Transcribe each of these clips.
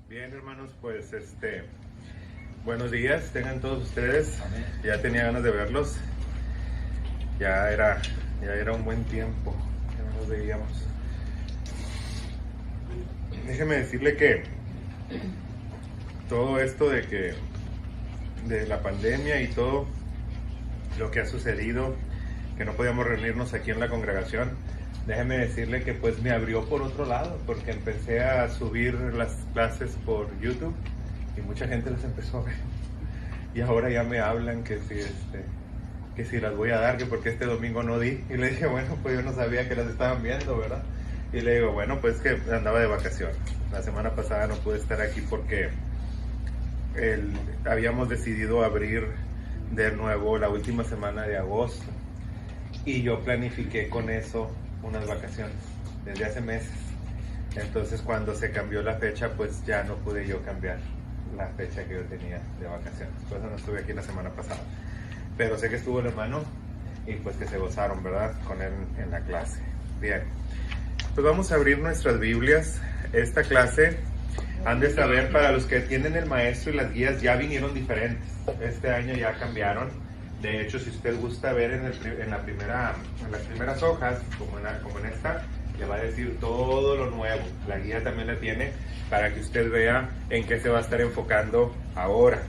Bien, hermanos, pues buenos días, tengan todos ustedes. Amén. Ya tenía ganas de verlos. Ya era un buen tiempo que no nos veíamos. Déjeme decirle que todo esto de la pandemia y todo lo que ha sucedido, que no podíamos reunirnos aquí en la congregación, déjeme decirle que pues me abrió por otro lado, porque empecé a subir las clases por YouTube y mucha gente las empezó a ver. Y ahora ya me hablan que si las voy a dar, que porque este domingo no di. Y le dije, bueno, pues yo no sabía que las estaban viendo, ¿verdad? Y le digo, bueno, pues que andaba de vacaciones. La semana pasada no pude estar aquí porque habíamos decidido abrir de nuevo la última semana de agosto. Y yo planifiqué con eso unas vacaciones desde hace meses. Entonces cuando se cambió la fecha, pues ya no pude yo cambiar la fecha que yo tenía de vacaciones. Por eso no estuve aquí la semana pasada. Pero sé que estuvo el hermano y pues que se gozaron, ¿verdad? Con él en la clase. Bien. Pues vamos a abrir nuestras Biblias. Esta clase, han de saber, para los que tienen el maestro y las guías, ya vinieron diferentes. Este año ya cambiaron. De hecho, si usted gusta ver en las primeras hojas, como en esta, le va a decir todo lo nuevo. La guía también la tiene para que usted vea en qué se va a estar enfocando ahora,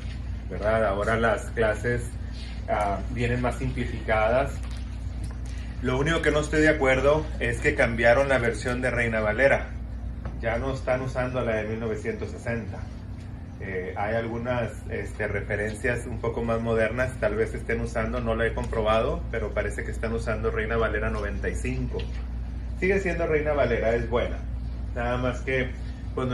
¿verdad? Ahora las clases vienen más simplificadas. Lo único que no estoy de acuerdo es que cambiaron la versión de Reina Valera. Ya no están usando la de 1960. Hay algunas referencias un poco más modernas, tal vez estén usando, no lo he comprobado, pero parece que están usando Reina Valera 95. Sigue siendo Reina Valera, es buena. Nada más que pues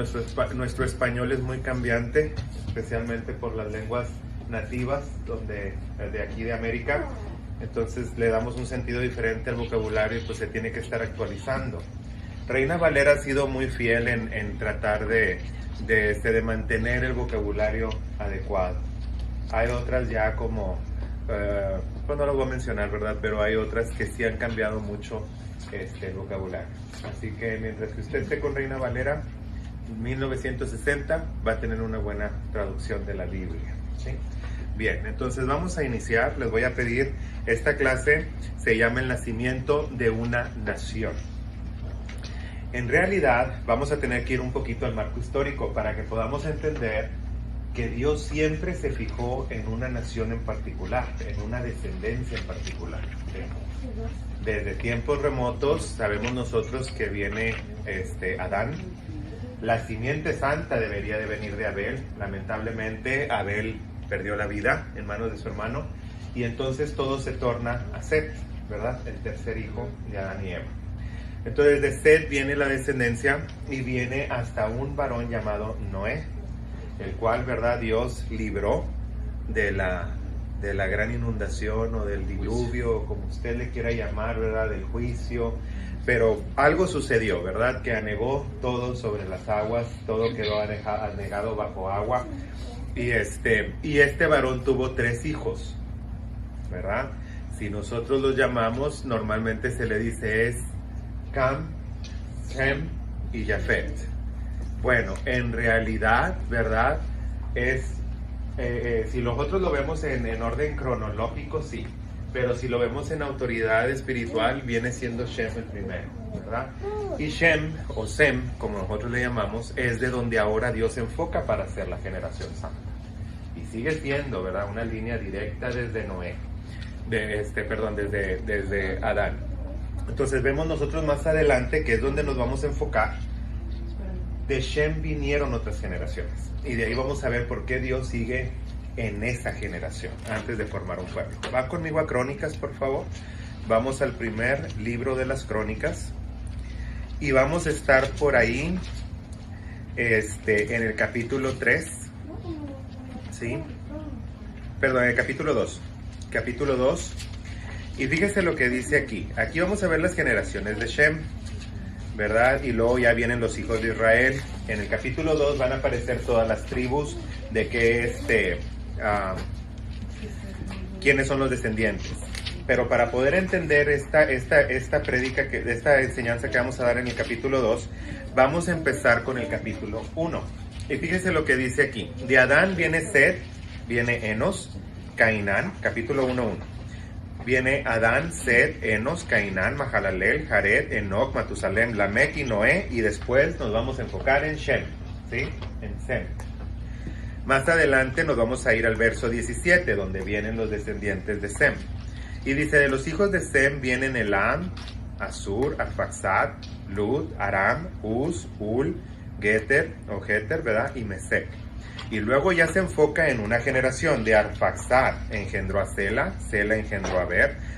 nuestro español es muy cambiante, especialmente por las lenguas nativas de aquí de América. Entonces le damos un sentido diferente al vocabulario y pues se tiene que estar actualizando. Reina Valera ha sido muy fiel en tratar de mantener el vocabulario adecuado. Hay otras ya como, pues no lo voy a mencionar, ¿verdad? Pero hay otras que sí han cambiado mucho el vocabulario. Así que mientras que usted esté con Reina Valera 1960, va a tener una buena traducción de la Biblia, ¿sí? Bien, entonces vamos a iniciar. Les voy a pedir, esta clase se llama El nacimiento de una nación. En realidad vamos a tener que ir un poquito al marco histórico para que podamos entender que Dios siempre se fijó en una nación en particular, en una descendencia en particular. Desde tiempos remotos sabemos nosotros que viene Adán. La simiente santa debería de venir de Abel. Lamentablemente Abel perdió la vida en manos de su hermano y entonces todo se torna a Set, ¿verdad? El tercer hijo de Adán y Eva. Entonces de Set viene la descendencia y viene hasta un varón llamado Noé, el cual, ¿verdad? Dios libró de la gran inundación o del diluvio, como usted le quiera llamar, ¿verdad? Del juicio. Pero algo sucedió, ¿verdad? Que anegó todo sobre las aguas, todo quedó anegado bajo agua. Y este varón tuvo 3 hijos, ¿verdad? Si nosotros los llamamos, normalmente se le dice es Cam, Sem y Jafet. Bueno, en realidad, ¿verdad? Si nosotros lo vemos en orden cronológico, sí. Pero si lo vemos en autoridad espiritual, viene siendo Shem el primero, ¿verdad? Y Shem, o Sem, como nosotros le llamamos, es de donde ahora Dios se enfoca para hacer la generación santa. Y sigue siendo, ¿verdad? Una línea directa desde Noé, desde Adán. Entonces vemos nosotros más adelante, que es donde nos vamos a enfocar. De Shem vinieron otras generaciones. Y de ahí vamos a ver por qué Dios sigue en esa generación, antes de formar un pueblo. Va conmigo a Crónicas, por favor. Vamos al primer libro de las Crónicas. Y vamos a estar por ahí, en el capítulo 3. ¿Sí? Perdón, en el capítulo 2. Capítulo 2. Y fíjese lo que dice aquí. Aquí vamos a ver las generaciones de Shem, ¿verdad? Y luego ya vienen los hijos de Israel. En el capítulo 2 van a aparecer todas las tribus de que quiénes son los descendientes. Pero para poder entender esta enseñanza que vamos a dar en el capítulo 2, vamos a empezar con el capítulo 1. Y fíjese lo que dice aquí. De Adán viene Set, viene Enos, Cainán, capítulo 1:1. Viene Adán, Set, Enos, Cainán, Mahalalel, Jared, Enoc, Matusalem, Lamec y Noé. Y después nos vamos a enfocar en Shem, ¿sí? En Sem. Más adelante nos vamos a ir al verso 17, donde vienen los descendientes de Sem. Y dice, de los hijos de Sem vienen Elam, Asur, Arfaxad, Lud, Aram, Uz, Ul, Geter, o Geter, ¿verdad? Y Mesec. Y luego ya se enfoca en una generación. De Arfaxad engendró a Sela, Sela engendró a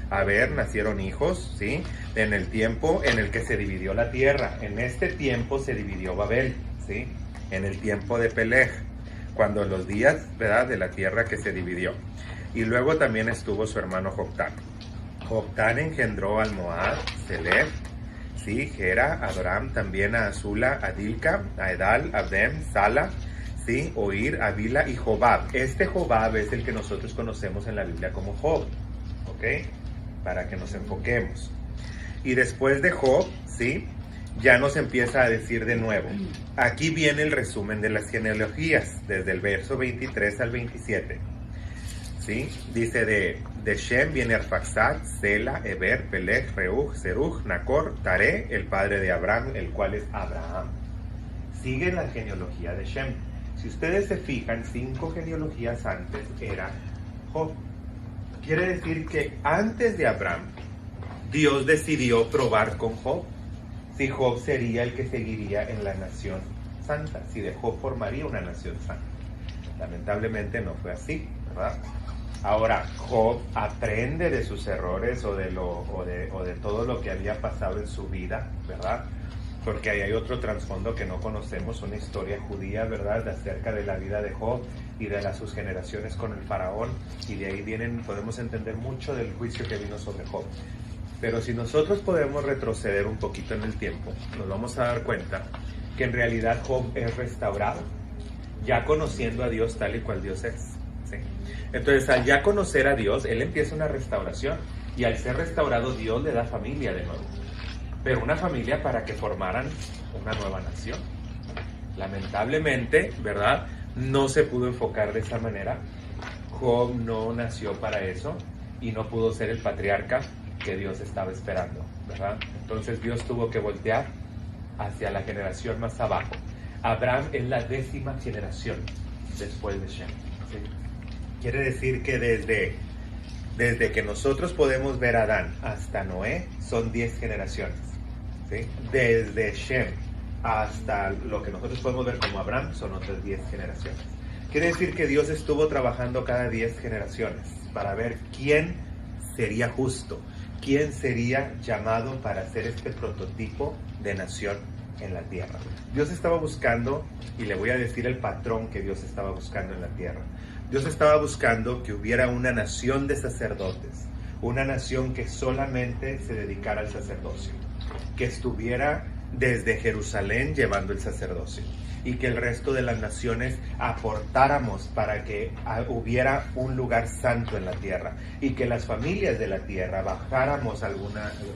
Aber nacieron hijos, ¿sí? En el tiempo en el que se dividió la tierra. En este tiempo se dividió Babel, ¿sí? En el tiempo de Peleg, cuando los días, ¿verdad?, de la tierra que se dividió. Y luego también estuvo su hermano Joctán. Joctán engendró al Moab, Selef, sí, Gera, Adoram, también a Azula, a Dilca, a Edal, a Abdem, Sala, sí, Oir, Avila y Jobab. Este Jobab es el que nosotros conocemos en la Biblia como Job, ¿ok? Para que nos enfoquemos. Y después de Job, sí, ya nos empieza a decir de nuevo. Aquí viene el resumen de las genealogías, desde el verso 23 al 27. ¿Sí? Dice de Shem viene Arfaxad, Sela, Eber, Peleg, Reuj, Serug, Nacor, Taré, el padre de Abraham, el cual es Abraham. Sigue la genealogía de Shem. Si ustedes se fijan, 5 genealogías antes era Job. Quiere decir que antes de Abraham, Dios decidió probar con Job si Job sería el que seguiría en la nación santa, si de Job formaría una nación santa. Lamentablemente no fue así, ¿verdad? Ahora, Job aprende de sus errores o de todo lo que había pasado en su vida, ¿verdad? Porque ahí hay otro trasfondo que no conocemos, una historia judía, ¿verdad?, acerca de la vida de Job y de sus generaciones con el faraón, y de ahí podemos entender mucho del juicio que vino sobre Job. Pero si nosotros podemos retroceder un poquito en el tiempo, nos vamos a dar cuenta que en realidad Job es restaurado, ya conociendo a Dios tal y cual Dios es, ¿sí? Entonces, al ya conocer a Dios, él empieza una restauración, y al ser restaurado, Dios le da familia de nuevo, pero una familia para que formaran una nueva nación. Lamentablemente, ¿verdad?, no se pudo enfocar de esa manera. Job no nació para eso y no pudo ser el patriarca que Dios estaba esperando, ¿verdad? Entonces Dios tuvo que voltear hacia la generación más abajo. Abraham es la 10ª generación después de Shem, ¿sí? Quiere decir que desde que nosotros podemos ver a Adán hasta Noé son 10 generaciones, ¿sí? Desde Shem hasta lo que nosotros podemos ver como Abraham son otras 10 generaciones. Quiere decir que Dios estuvo trabajando cada 10 generaciones para ver quién sería justo, quién sería llamado para ser este prototipo de nación en la tierra. Dios estaba buscando, y le voy a decir el patrón que Dios estaba buscando en la tierra. Dios estaba buscando que hubiera una nación de sacerdotes, una nación que solamente se dedicara al sacerdocio, que estuviera desde Jerusalén llevando el sacerdocio, y que el resto de las naciones aportáramos para que hubiera un lugar santo en la tierra, y que las familias de la tierra bajáramos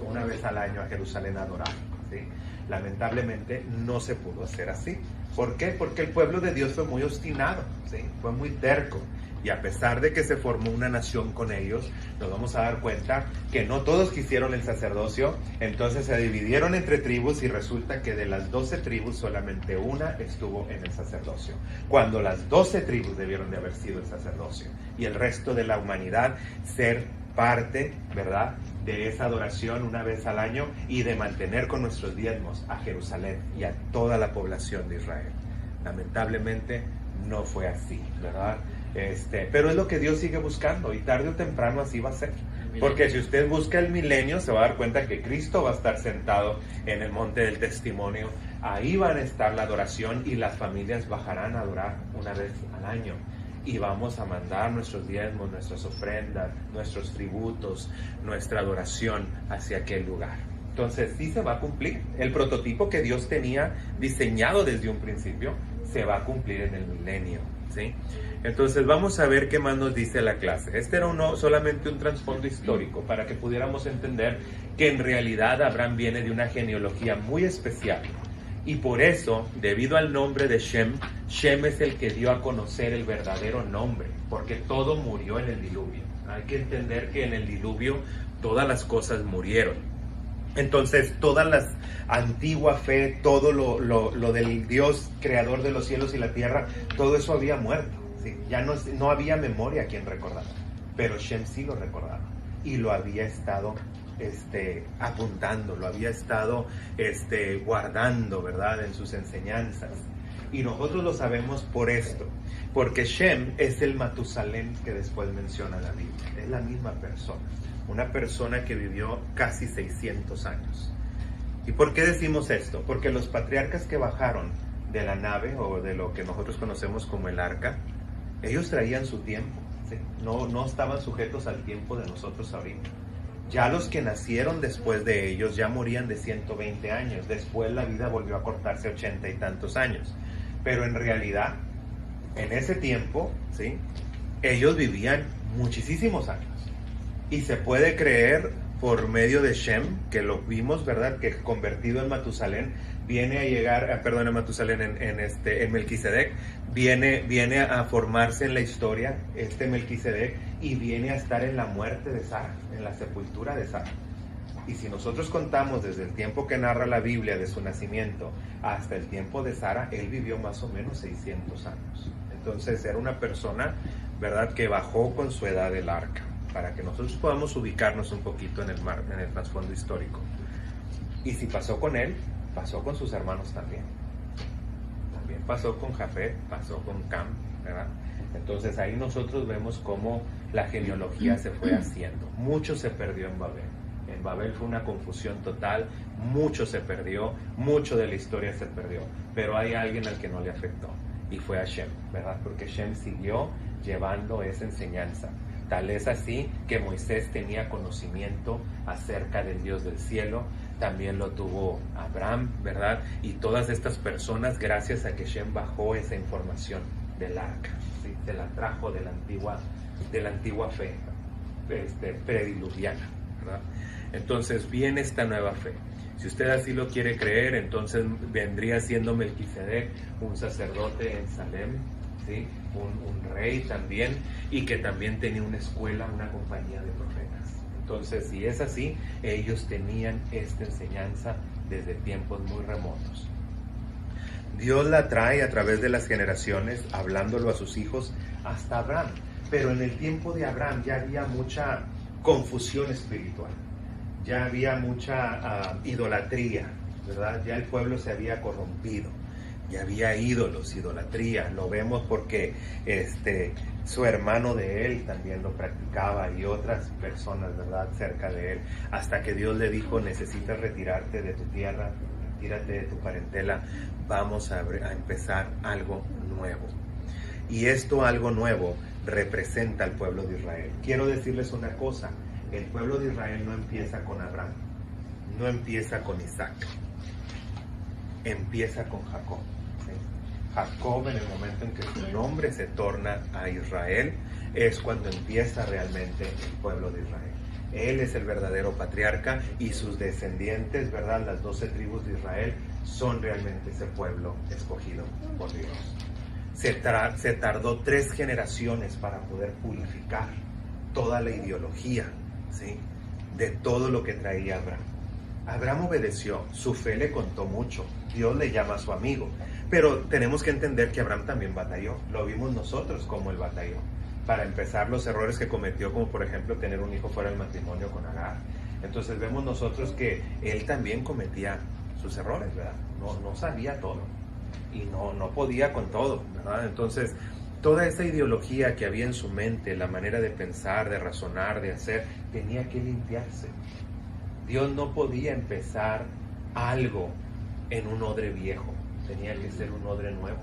una vez al año a Jerusalén a adorar, ¿sí? Lamentablemente no se pudo hacer así. ¿Por qué? Porque el pueblo de Dios fue muy obstinado, ¿sí? Fue muy terco. Y a pesar de que se formó una nación con ellos, nos vamos a dar cuenta que no todos quisieron el sacerdocio. Entonces se dividieron entre tribus, y resulta que de las 12 tribus solamente una estuvo en el sacerdocio, cuando las 12 tribus debieron de haber sido el sacerdocio, y el resto de la humanidad ser parte, ¿verdad?, de esa adoración una vez al año, y de mantener con nuestros diezmos a Jerusalén y a toda la población de Israel. Lamentablemente no fue así, ¿verdad? Pero es lo que Dios sigue buscando, y tarde o temprano así va a ser. Porque si usted busca el milenio, se va a dar cuenta que Cristo va a estar sentado en el monte del testimonio. Ahí van a estar la adoración, y las familias bajarán a adorar una vez al año. Y vamos a mandar nuestros diezmos, nuestras ofrendas, nuestros tributos, nuestra adoración hacia aquel lugar. Entonces sí se va a cumplir. El prototipo que Dios tenía diseñado desde un principio se va a cumplir en el milenio, ¿sí? Entonces vamos a ver qué más nos dice la clase. Este era solamente un trasfondo histórico para que pudiéramos entender que en realidad Abraham viene de una genealogía muy especial, Y por eso, debido al nombre de Shem, Shem es el que dio a conocer el verdadero nombre, porque todo murió en el diluvio. Hay que entender que en el diluvio todas las cosas murieron. Entonces, toda la antigua fe, todo lo del Dios creador de los cielos y la tierra, todo eso había muerto. ¿Sí? Ya no había memoria a quien recordar, pero Shem sí lo recordaba y lo había estado apuntando, lo había estado guardando, ¿verdad?, en sus enseñanzas. Y nosotros lo sabemos por esto, porque Shem es el Matusalén que después menciona la Biblia. Es la misma persona, una persona que vivió casi 600 años. ¿Y por qué decimos esto? Porque los patriarcas que bajaron de la nave, o de lo que nosotros conocemos como el arca, ellos traían su tiempo, ¿sí? No estaban sujetos al tiempo de nosotros ahorita. Ya los que nacieron después de ellos ya morían de 120 años. Después la vida volvió a cortarse 80 y tantos años. Pero en realidad, en ese tiempo, ¿sí?, ellos vivían muchísimos años. Y se puede creer por medio de Shem, que lo vimos, ¿verdad?, que convertido en Matusalén, viene a llegar, en Matusalén, en Melquisedec, viene a formarse en la historia, Melquisedec, y viene a estar en la muerte de Sara, en la sepultura de Sara. Y si nosotros contamos desde el tiempo que narra la Biblia de su nacimiento hasta el tiempo de Sara, él vivió más o menos 600 años. Entonces era una persona, ¿verdad?, que bajó con su edad del arca, para que nosotros podamos ubicarnos un poquito en el trasfondo histórico. Y si pasó con él, pasó con sus hermanos también. También pasó con Jafet, pasó con Cam, ¿verdad? Entonces ahí nosotros vemos cómo la genealogía se fue haciendo. Mucho se perdió en Babel. En Babel fue una confusión total, mucho se perdió, mucho de la historia se perdió. Pero hay alguien al que no le afectó, y fue a Shem, ¿verdad? Porque Shem siguió llevando esa enseñanza. Tal es así que Moisés tenía conocimiento acerca del Dios del cielo, también lo tuvo Abraham, ¿verdad? Y todas estas personas, gracias a que Shem bajó esa información del arca, ¿sí?, se la trajo de la antigua fe prediluviana, ¿verdad? Entonces viene esta nueva fe. Si usted así lo quiere creer, entonces vendría siendo Melquisedec un sacerdote en Salem, ¿sí?, un rey también, y que también tenía una escuela, una compañía de profetas. Entonces, si es así, ellos tenían esta enseñanza desde tiempos muy remotos. Dios la trae a través de las generaciones, hablándolo a sus hijos, hasta Abraham. Pero en el tiempo de Abraham ya había mucha confusión espiritual, ya había mucha idolatría, ¿verdad? Ya el pueblo se había corrompido, ya había ídolos, idolatría. Lo vemos porque su hermano de él también lo practicaba, y otras personas, ¿verdad?, cerca de él, hasta que Dios le dijo: necesitas retirarte de tu tierra, retírate de tu parentela, vamos a empezar algo nuevo. Y esto algo nuevo representa al pueblo de Israel. Quiero decirles una cosa: el pueblo de Israel no empieza con Abraham, no empieza con Isaac, empieza con Jacob. Jacob, en el momento en que su nombre se torna a Israel, es cuando empieza realmente el pueblo de Israel. Él es el verdadero patriarca, y sus descendientes, ¿verdad?, las 12 tribus de Israel, son realmente ese pueblo escogido por Dios. Se tardó 3 generaciones para poder purificar toda la ideología, ¿sí?, de todo lo que traía Abraham. Abraham obedeció, su fe le contó mucho, Dios le llama a su amigo, pero tenemos que entender que Abraham también batalló. Lo vimos nosotros como él batalló. Para empezar, los errores que cometió, como por ejemplo tener un hijo fuera del matrimonio con Agar. Entonces vemos nosotros que él también cometía sus errores, ¿verdad? No sabía todo, y no podía con todo, ¿verdad? Entonces toda esa ideología que había en su mente, la manera de pensar, de razonar, de hacer, tenía que limpiarse. Dios no podía empezar algo en un odre viejo, tenía que ser un odre nuevo.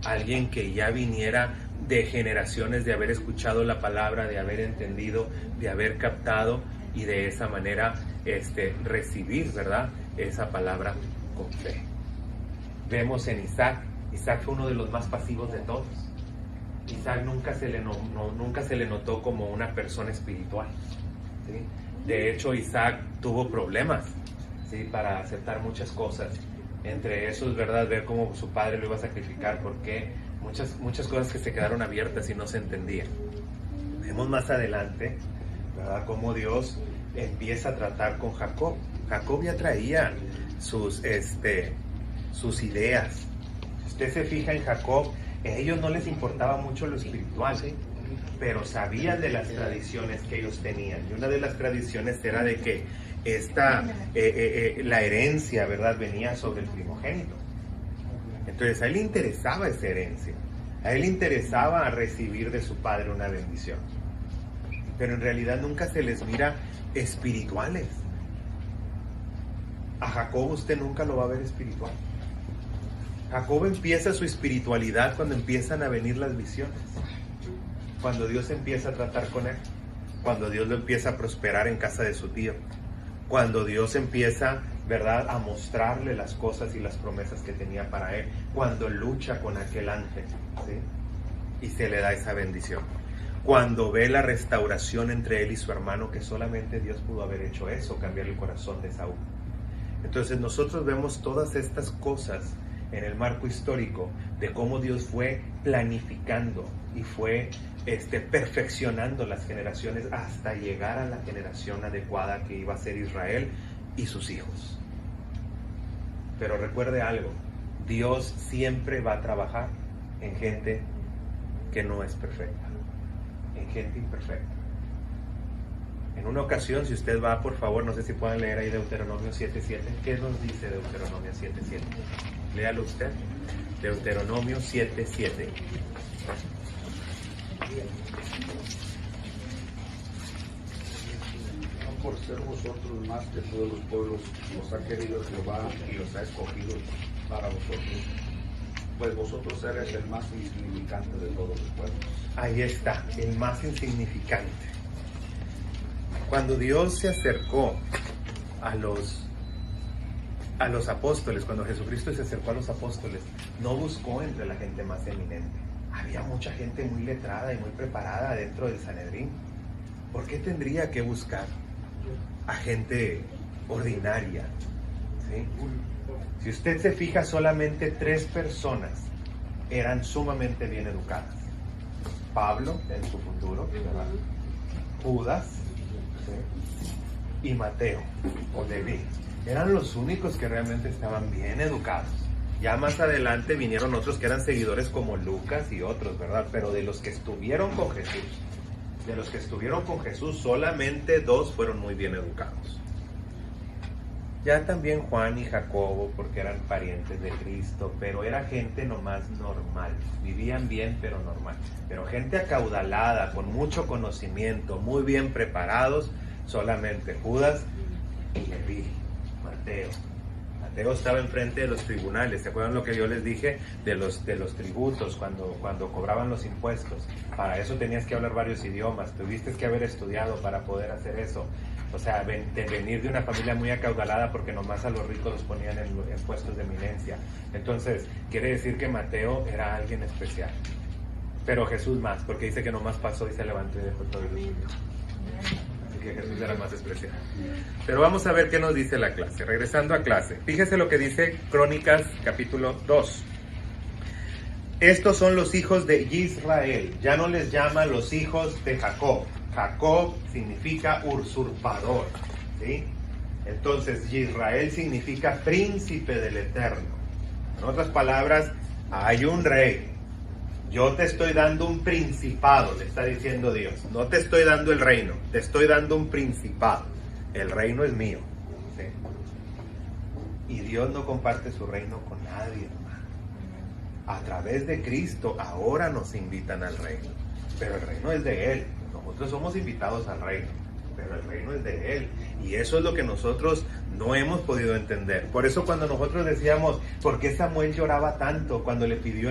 Alguien que ya viniera de generaciones de haber escuchado la palabra, de haber entendido, de haber captado, y de esa manera recibir, ¿verdad?, esa palabra con fe. Vemos en Isaac fue uno de los más pasivos de todos. Isaac nunca se le notó como una persona espiritual, ¿sí? De hecho, Isaac tuvo problemas, ¿sí?, para aceptar muchas cosas. Entre esos, ¿verdad? Ver cómo su padre lo iba a sacrificar, porque muchas cosas que se quedaron abiertas y no se entendían. Vemos más adelante, ¿verdad? Cómo Dios empieza a tratar con Jacob. Jacob ya traía sus ideas. Si usted se fija en Jacob, a ellos no les importaba mucho lo espiritual, pero sabían de las tradiciones que ellos tenían. Y una de las tradiciones era de que la herencia, ¿verdad?, venía sobre el primogénito. Entonces a él le interesaba esa herencia. A él le interesaba recibir de su padre una bendición. Pero en realidad nunca se les mira espirituales. A Jacob usted nunca lo va a ver espiritual. Jacob empieza su espiritualidad cuando empiezan a venir las visiones. Cuando Dios empieza a tratar con él. Cuando Dios lo empieza a prosperar en casa de su tío. Cuando Dios empieza, ¿verdad?, a mostrarle las cosas y las promesas que tenía para él. Cuando lucha con aquel ángel, ¿sí?, y se le da esa bendición. Cuando ve la restauración entre él y su hermano, que solamente Dios pudo haber hecho eso, cambiar el corazón de Saúl. Entonces nosotros vemos todas estas cosas en el marco histórico de cómo Dios fue planificando y fue perfeccionando las generaciones hasta llegar a la generación adecuada que iba a ser Israel y sus hijos. Pero recuerde algo, Dios siempre va a trabajar en gente que no es perfecta, en gente imperfecta. En una ocasión, si usted va, por favor, no sé si puedan leer ahí Deuteronomio 7:7. ¿Qué nos dice Deuteronomio 7:7? Léalo usted. Deuteronomio 7:7. No por ser vosotros más que todos los pueblos, los ha querido Jehová y los ha escogido para vosotros, pues vosotros eres el más insignificante de todos los pueblos. Ahí está, el más insignificante. Cuando Dios se acercó a los apóstoles, cuando Jesucristo se acercó a los apóstoles, no buscó entre la gente más eminente. Había mucha gente muy letrada y muy preparada dentro del Sanedrín. ¿Por qué tendría que buscar a gente ordinaria? ¿Sí? Si usted se fija, solamente 3 personas eran sumamente bien educadas. Pablo, en su futuro, ¿verdad?, Judas, ¿sí?, y Mateo, o Leví. Eran los únicos que realmente estaban bien educados. Ya más adelante vinieron otros que eran seguidores como Lucas y otros, ¿verdad? Pero de los que estuvieron con Jesús, solamente 2 fueron muy bien educados. Ya también Juan y Jacobo, porque eran parientes de Cristo, pero era gente nomás normal. Vivían bien, pero normal. Pero gente acaudalada, con mucho conocimiento, muy bien preparados, solamente Judas y Leví, Mateo. Mateo estaba enfrente de los tribunales. ¿Se acuerdan lo que yo les dije de los tributos cuando cobraban los impuestos? Para eso tenías que hablar varios idiomas, tuviste que haber estudiado para poder hacer eso. O sea, venir de una familia muy acaudalada, porque nomás a los ricos los ponían en puestos de eminencia. Entonces, quiere decir que Mateo era alguien especial. Pero Jesús más, porque dice que nomás pasó y se levantó y dejó todo el mundo. Así que Jesús era más especial. Pero vamos a ver qué nos dice la clase. Regresando a clase, fíjese lo que dice Crónicas capítulo 2. Estos son los hijos de Israel. Ya no les llama los hijos de Jacob. Jacob significa usurpador, ¿sí? Entonces Israel significa príncipe del Eterno. En otras palabras, hay un rey. Yo te estoy dando un principado, le está diciendo Dios. No te estoy dando el reino, te estoy dando un principado. El reino es mío, ¿sí? Y Dios no comparte su reino con nadie, hermano. A través de Cristo ahora nos invitan al reino, pero el reino es de Él. Nosotros somos invitados al reino, pero el reino es de Él. Y eso es lo que nosotros no hemos podido entender. Por eso cuando nosotros decíamos, ¿por qué Samuel lloraba tanto cuando le pidió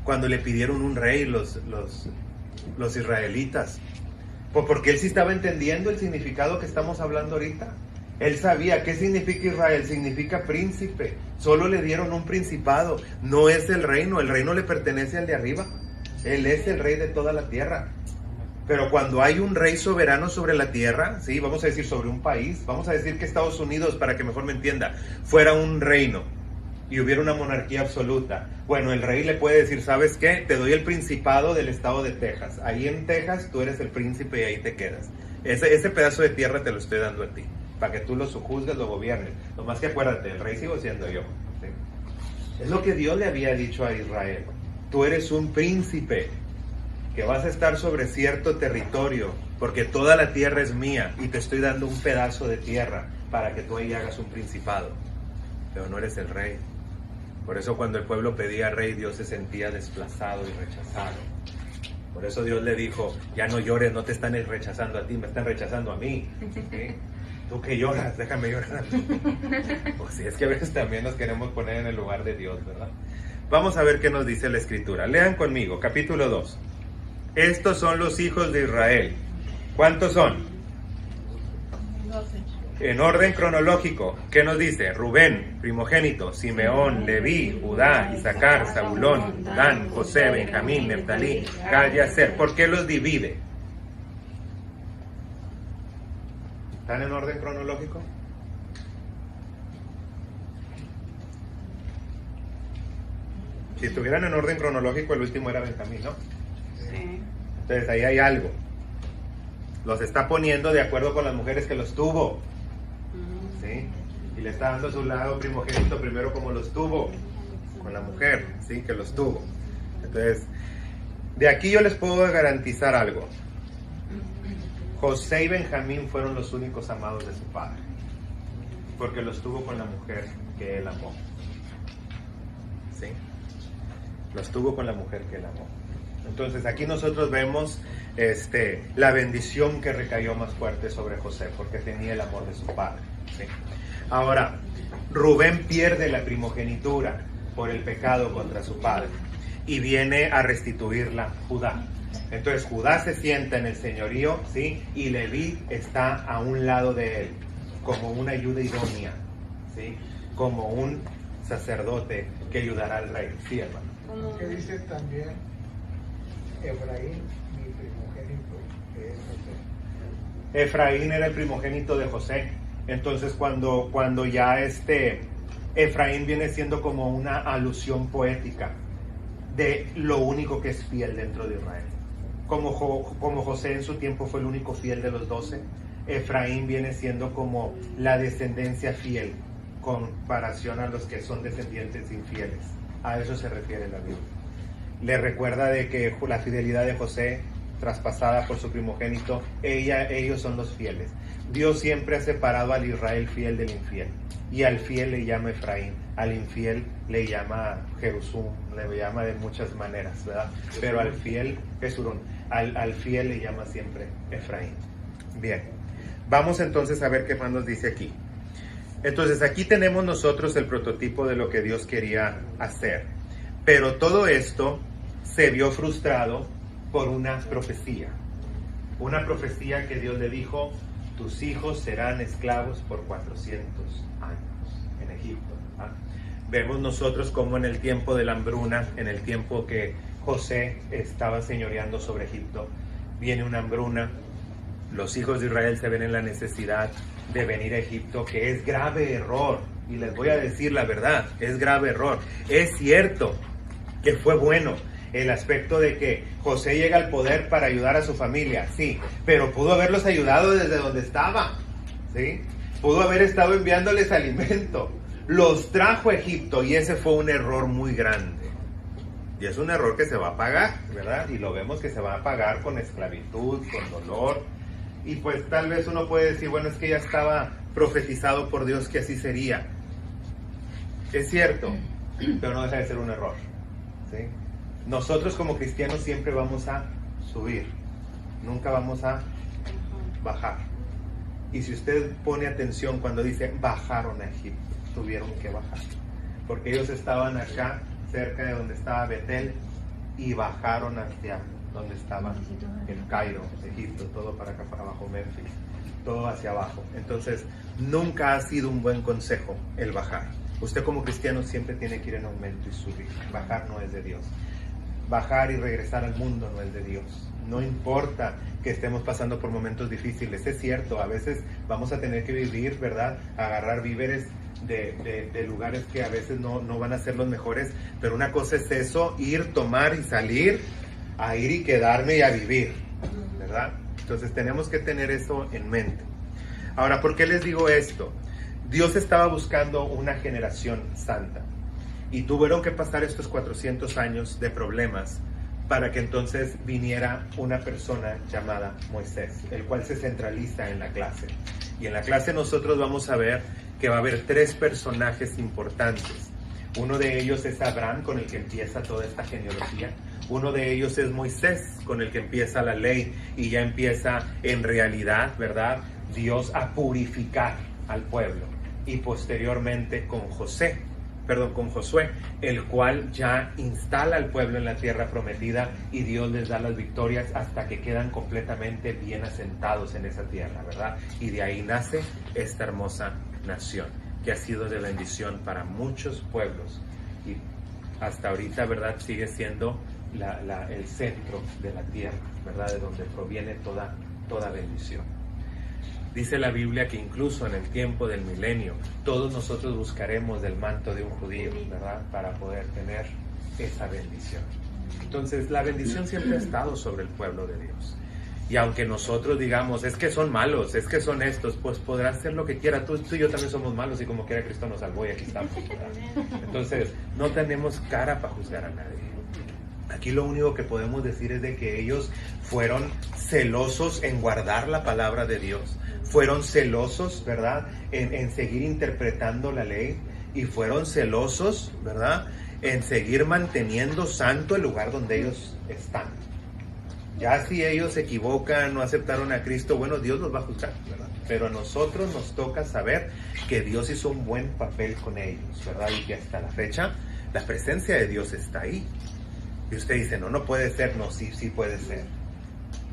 cuando le pidieron un rey los israelitas? Pues porque él sí estaba entendiendo el significado que estamos hablando ahorita. Él sabía qué significa Israel, significa príncipe. Solo le dieron un principado, no es el reino le pertenece al de arriba. Él es el rey de toda la tierra. Pero cuando hay un rey soberano sobre la tierra, ¿sí? Vamos a decir sobre un país, vamos a decir que Estados Unidos, para que mejor me entienda, fuera un reino y hubiera una monarquía absoluta. Bueno, el rey le puede decir, ¿sabes qué? Te doy el principado del estado de Texas. Ahí en Texas tú eres el príncipe y ahí te quedas. Ese pedazo de tierra te lo estoy dando a ti, para que tú lo sojuzgues, lo gobiernes. Nomás que acuérdate, el rey sigo siendo yo. ¿Sí? Es lo que Dios le había dicho a Israel. Tú eres un príncipe, que vas a estar sobre cierto territorio, porque toda la tierra es mía, y te estoy dando un pedazo de tierra para que tú ahí hagas un principado. Pero no eres el rey. Por eso cuando el pueblo pedía rey, Dios se sentía desplazado y rechazado. Por eso Dios le dijo, ya no llores, no te están rechazando a ti, me están rechazando a mí. ¿Sí? Tú que lloras, déjame llorar. Pues sí, es que a veces también nos queremos poner en el lugar de Dios, ¿verdad? Vamos a ver qué nos dice la Escritura. Lean conmigo, capítulo 2. Estos son los hijos de Israel. ¿Cuántos son? 12. En orden cronológico, ¿qué nos dice? Rubén, primogénito, Simeón, Leví, Judá, Isaacar, Zabulón, Dan, José, Benjamín, Neftalí, Gad y Aser. ¿Por qué los divide? ¿Están en orden cronológico? Si estuvieran en orden cronológico, el último era Benjamín, ¿no? Sí. Entonces ahí hay algo. Los está poniendo de acuerdo con las mujeres que los tuvo. ¿Sí? Y le está dando a su lado primogénito primero como los tuvo. Con la mujer, ¿sí? Que los tuvo. Entonces, de aquí yo les puedo garantizar algo. José y Benjamín fueron los únicos amados de su padre. Porque los tuvo con la mujer que él amó. ¿Sí? Los tuvo con la mujer que él amó. Entonces aquí nosotros vemos la bendición que recayó más fuerte sobre José, porque tenía el amor de su padre. ¿Sí? Ahora, Rubén pierde la primogenitura por el pecado contra su padre y viene a restituirla Judá. Entonces Judá se sienta en el señorío, ¿sí? Y Leví está a un lado de él, como una ayuda idónea, ¿sí? Como un sacerdote que ayudará al rey. Sí, hermano. Que dice también Efraín, mi primogénito, que es José. Efraín era el primogénito de José. Entonces cuando ya Efraín viene siendo como una alusión poética de lo único que es fiel dentro de Israel. Como José en su tiempo fue el único fiel de los 12, Efraín viene siendo como la descendencia fiel, comparación a los que son descendientes infieles. A eso se refiere la Biblia. Le recuerda de que la fidelidad de José, traspasada por su primogénito, ellos son los fieles. Dios siempre ha separado al Israel fiel del infiel. Y al fiel le llama Efraín, al infiel le llama Jerusum, le llama de muchas maneras, ¿verdad? Pero al fiel, Jesurún, al fiel le llama siempre Efraín. Bien, vamos entonces a ver qué más nos dice aquí. Entonces aquí tenemos nosotros el prototipo de lo que Dios quería hacer. Pero todo esto se vio frustrado por una profecía. Una profecía que Dios le dijo, tus hijos serán esclavos por 400 años en Egipto. ¿Ah? Vemos nosotros como en el tiempo de la hambruna, en el tiempo que José estaba señoreando sobre Egipto, viene una hambruna, los hijos de Israel se ven en la necesidad de venir a Egipto, que es grave error, y les voy a decir la verdad, es grave error. Es cierto que fue bueno el aspecto de que José llega al poder para ayudar a su familia, sí, pero pudo haberlos ayudado desde donde estaba, ¿sí? Pudo haber estado enviándoles alimento, los trajo a Egipto, y ese fue un error muy grande. Y es un error que se va a pagar, ¿verdad? Y lo vemos que se va a pagar con esclavitud, con dolor. Y pues tal vez uno puede decir, bueno, es que ya estaba profetizado por Dios que así sería. Es cierto, pero no deja de ser un error, ¿sí? Nosotros como cristianos siempre vamos a subir, nunca vamos a bajar. Y si usted pone atención cuando dice bajaron a Egipto, tuvieron que bajar. Porque ellos estaban acá, cerca de donde estaba Betel, y bajaron hacia donde estaba el Cairo, Egipto, todo para acá, para abajo, Memphis, todo hacia abajo. Entonces, nunca ha sido un buen consejo el bajar. Usted como cristiano siempre tiene que ir en aumento y subir. Bajar no es de Dios. bajar y regresar al mundo no es de Dios. No importa que estemos pasando por momentos difíciles, es cierto, a veces vamos a tener que vivir, ¿verdad? Agarrar víveres de lugares que a veces no van a ser los mejores, pero una cosa es eso, ir, tomar y salir, a ir y quedarme y a vivir, ¿verdad? Entonces tenemos que tener eso en mente. Ahora, ¿por qué les digo esto? Dios estaba buscando una generación santa y tuvieron que pasar estos 400 años de problemas para que entonces viniera una persona llamada Moisés, el cual se centraliza en la clase. Y en la clase nosotros vamos a ver que va a haber 3 personajes importantes. Uno de ellos es Abraham, con el que empieza toda esta genealogía. Uno de ellos es Moisés, con el que empieza la ley y ya empieza en realidad, ¿verdad?, Dios a purificar al pueblo. Y posteriormente con Josué, el cual ya instala al pueblo en la tierra prometida y Dios les da las victorias hasta que quedan completamente bien asentados en esa tierra, ¿verdad? Y de ahí nace esta hermosa nación, que ha sido de bendición para muchos pueblos y hasta ahorita, ¿verdad?, sigue siendo el centro de la tierra, ¿verdad?, de donde proviene toda bendición. Dice la Biblia que incluso en el tiempo del milenio, todos nosotros buscaremos del manto de un judío, ¿verdad?, para poder tener esa bendición. Entonces, la bendición siempre ha estado sobre el pueblo de Dios. Y aunque nosotros digamos, es que son malos, es que son estos, pues podrán hacer lo que quiera. Tú y yo también somos malos y como quiera Cristo nos salvó y aquí estamos, ¿verdad? Entonces, no tenemos cara para juzgar a nadie. Aquí lo único que podemos decir es de que ellos fueron celosos en guardar la palabra de Dios. Fueron celosos, ¿verdad?, en seguir interpretando la ley. Y fueron celosos, ¿verdad?, en seguir manteniendo santo el lugar donde ellos están. Ya si ellos se equivocan, no aceptaron a Cristo, bueno, Dios los va a juzgar, ¿verdad? Pero a nosotros nos toca saber que Dios hizo un buen papel con ellos, ¿verdad? Y que hasta la fecha la presencia de Dios está ahí. Y usted dice, no puede ser. No, sí puede ser.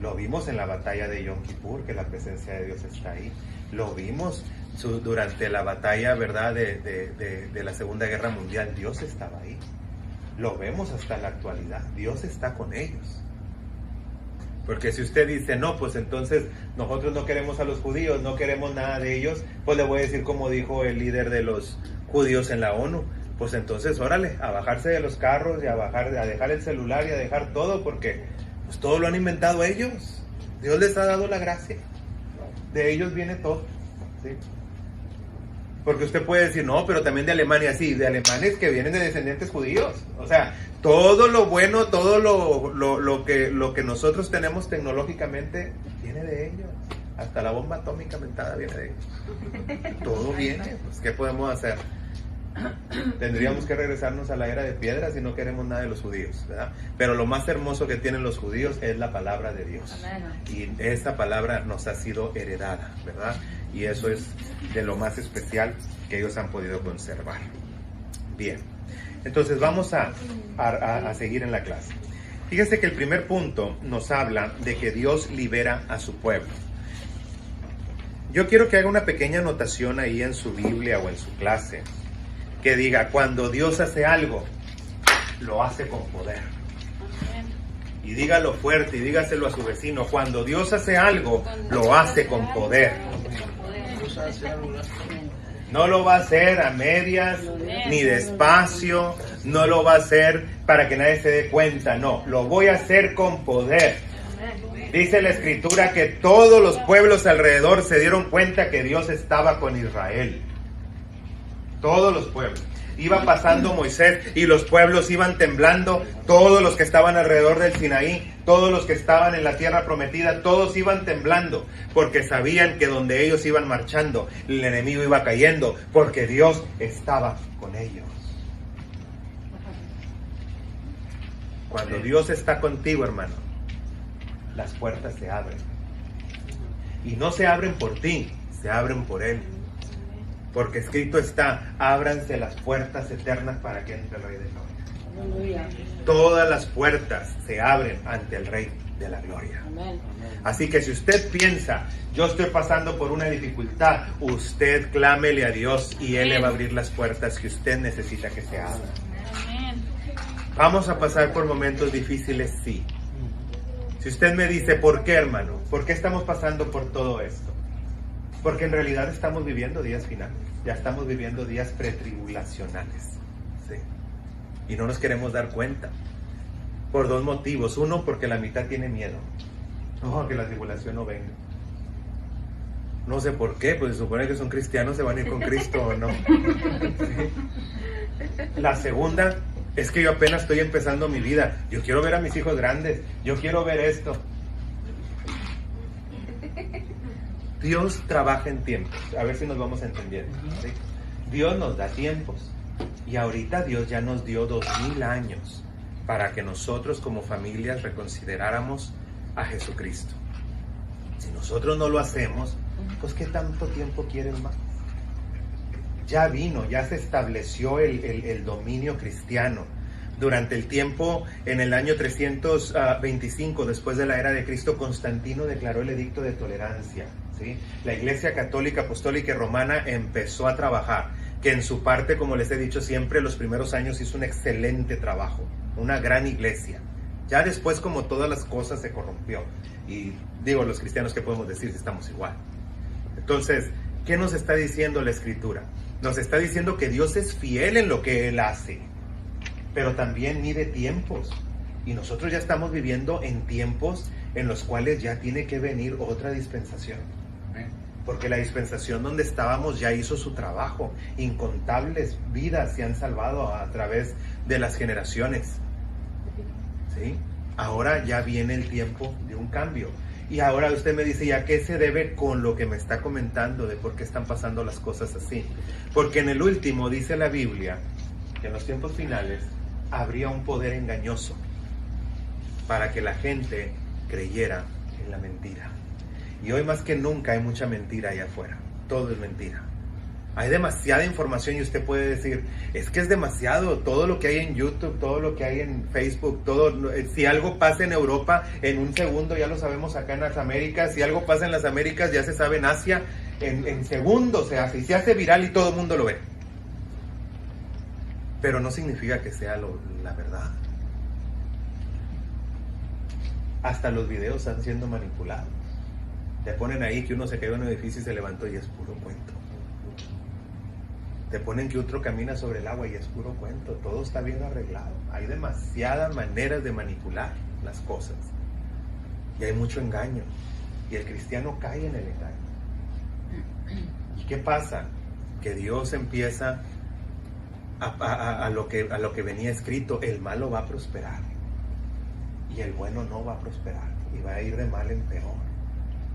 Lo vimos en la batalla de Yom Kippur, que la presencia de Dios está ahí. Lo vimos durante la batalla, ¿verdad?, de la Segunda Guerra Mundial. Dios estaba ahí. Lo vemos hasta la actualidad. Dios está con ellos. Porque si usted dice, no, pues entonces nosotros no queremos a los judíos, no queremos nada de ellos, pues le voy a decir como dijo el líder de los judíos en la ONU, pues entonces órale, a bajarse de los carros y a dejar el celular y a dejar todo, porque pues todo lo han inventado ellos. Dios les ha dado la gracia. De ellos viene todo, ¿sí? Porque usted puede decir, no, pero también de Alemania, sí, de alemanes que vienen de descendientes judíos. O sea, todo lo bueno, todo lo que nosotros tenemos tecnológicamente viene de ellos. Hasta la bomba atómica mentada viene de ellos. Todo viene, pues ¿qué podemos hacer? Tendríamos que regresarnos a la era de piedra si no queremos nada de los judíos, ¿verdad? Pero lo más hermoso que tienen los judíos es la palabra de Dios. Y esa palabra nos ha sido heredada, ¿verdad? Y eso es de lo más especial que ellos han podido conservar. Bien, entonces vamos a seguir en la clase. Fíjese que el primer punto nos habla de que Dios libera a su pueblo. Yo quiero que haga una pequeña anotación ahí en su Biblia o en su clase, que diga, cuando Dios hace algo, lo hace con poder. Y dígalo fuerte y dígaselo a su vecino, cuando Dios hace algo, lo hace con poder. No lo va a hacer a medias, ni despacio, no lo va a hacer para que nadie se dé cuenta, no, lo voy a hacer con poder. Dice la Escritura que todos los pueblos alrededor se dieron cuenta que Dios estaba con Israel. Todos los pueblos. Iba pasando Moisés y los pueblos iban temblando, todos los que estaban alrededor del Sinaí, todos los que estaban en la tierra prometida, todos iban temblando, porque sabían que donde ellos iban marchando, el enemigo iba cayendo, porque Dios estaba con ellos. Cuando Dios está contigo, hermano, las puertas se abren. Y no se abren por ti, se abren por Él. Porque escrito está, ábranse las puertas eternas para que entre el Rey de Gloria. Todas las puertas se abren ante el Rey de la Gloria. Amén. Así que si usted piensa, yo estoy pasando por una dificultad, usted clámele a Dios y Él le va a abrir las puertas que usted necesita que se abran. Vamos a pasar por momentos difíciles, sí. Si usted me dice, ¿por qué, hermano? ¿Por qué estamos pasando por todo esto? Porque en realidad estamos viviendo días finales. Ya estamos viviendo días pretribulacionales. Sí. Y no nos queremos dar cuenta. Por dos motivos. Uno, porque la mitad tiene miedo. No, que la tribulación no venga. No sé por qué, pues se supone que son cristianos, se van a ir con Cristo o no. Sí. La segunda es que yo apenas estoy empezando mi vida. Yo quiero ver a mis hijos grandes. Yo quiero ver esto. Dios trabaja en tiempos. A ver si nos vamos entendiendo. ¿Sí? Dios nos da tiempos. Y ahorita Dios ya nos dio 2000 años para que nosotros como familias reconsideráramos a Jesucristo. Si nosotros no lo hacemos, pues ¿qué tanto tiempo quieren más? Ya vino, ya se estableció el dominio cristiano. Durante el tiempo, en el año 325, después de la era de Cristo, Constantino declaró el edicto de tolerancia. ¿Sí? La Iglesia Católica, Apostólica y Romana empezó a trabajar, que en su parte, como les he dicho siempre, los primeros años hizo un excelente trabajo, una gran iglesia. Ya después, como todas las cosas, se corrompió. Y digo, los cristianos, ¿qué podemos decir si estamos igual? Entonces, ¿qué nos está diciendo la Escritura? Nos está diciendo que Dios es fiel en lo que Él hace, pero también mide tiempos. Y nosotros ya estamos viviendo en tiempos en los cuales ya tiene que venir otra dispensación. Porque la dispensación donde estábamos ya hizo su trabajo. Incontables vidas se han salvado a través de las generaciones. ¿Sí? Ahora ya viene el tiempo de un cambio. Y ahora usted me dice, ¿y a qué se debe con lo que me está comentando de por qué están pasando las cosas así? Porque en el último dice la Biblia que en los tiempos finales habría un poder engañoso para que la gente creyera en la mentira. Y hoy más que nunca hay mucha mentira allá afuera. Todo es mentira. Hay demasiada información y usted puede decir, es que es demasiado, todo lo que hay en YouTube, todo lo que hay en Facebook, todo. Si algo pasa en Europa, en un segundo ya lo sabemos acá en las Américas. Si algo pasa en las Américas, ya se sabe en Asia, en segundos se hace. Y se hace viral y todo el mundo lo ve. Pero no significa que sea la verdad. Hasta los videos están siendo manipulados. Te ponen ahí que uno se cayó en un edificio y se levantó y es puro cuento. Te ponen que otro camina sobre el agua y es puro cuento. Todo está bien arreglado. Hay demasiadas maneras de manipular las cosas. Y hay mucho engaño. Y el cristiano cae en el engaño. ¿Y qué pasa? Que Dios empieza a lo que venía escrito. El malo va a prosperar. Y el bueno no va a prosperar. Y va a ir de mal en peor.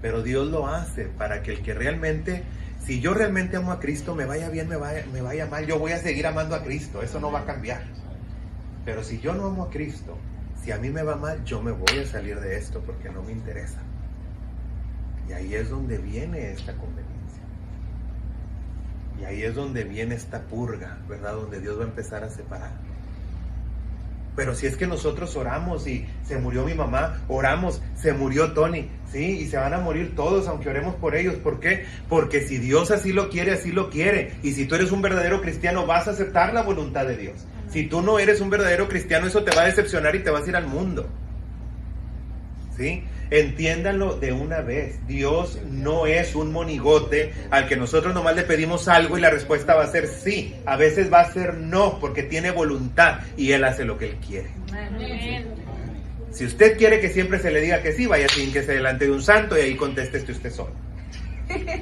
Pero Dios lo hace para que el que realmente, si yo realmente amo a Cristo, me vaya bien, me vaya mal, yo voy a seguir amando a Cristo, eso no va a cambiar. Pero si yo no amo a Cristo, si a mí me va mal, yo me voy a salir de esto porque no me interesa. Y ahí es donde viene esta conveniencia. Y ahí es donde viene esta purga, ¿verdad? Donde Dios va a empezar a separar. Pero si es que nosotros oramos y se murió mi mamá, oramos, se murió Tony, ¿sí? Y se van a morir todos aunque oremos por ellos. ¿Por qué? Porque si Dios así lo quiere, así lo quiere. Y si tú eres un verdadero cristiano, vas a aceptar la voluntad de Dios. Si tú no eres un verdadero cristiano, eso te va a decepcionar y te vas a ir al mundo. ¿Sí? Entiéndanlo de una vez. Dios no es un monigote al que nosotros nomás le pedimos algo y la respuesta va a ser sí. A veces va a ser no, porque tiene voluntad y Él hace lo que Él quiere. Amén. Si usted quiere que siempre se le diga que sí, vaya sin que se delante de un santo y ahí conteste usted solo.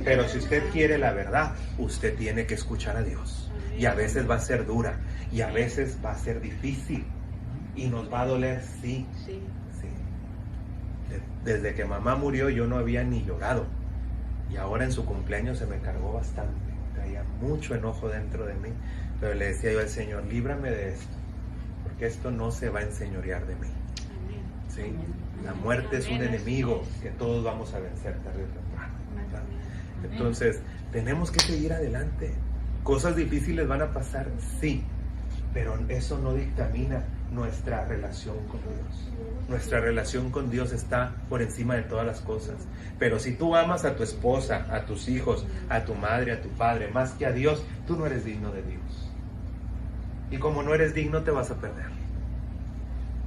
Pero si usted quiere la verdad, usted tiene que escuchar a Dios. Y a veces va a ser dura y a veces va a ser difícil y nos va a doler, sí. Desde que mamá murió yo no había ni llorado y ahora en su cumpleaños se me cargó bastante, traía mucho enojo dentro de mí, pero le decía yo al Señor, líbrame de esto, porque esto no se va a enseñorear de mí. ¿Sí? La muerte es un enemigo que todos vamos a vencer tarde o temprano, ¿verdad? Entonces tenemos que seguir adelante. Cosas difíciles van a pasar, sí, pero eso no dictamina nuestra relación con Dios. Nuestra relación con Dios está por encima de todas las cosas. Pero si tú amas a tu esposa, a tus hijos, a tu madre, a tu padre, más que a Dios, tú no eres digno de Dios. Y como no eres digno, te vas a perder.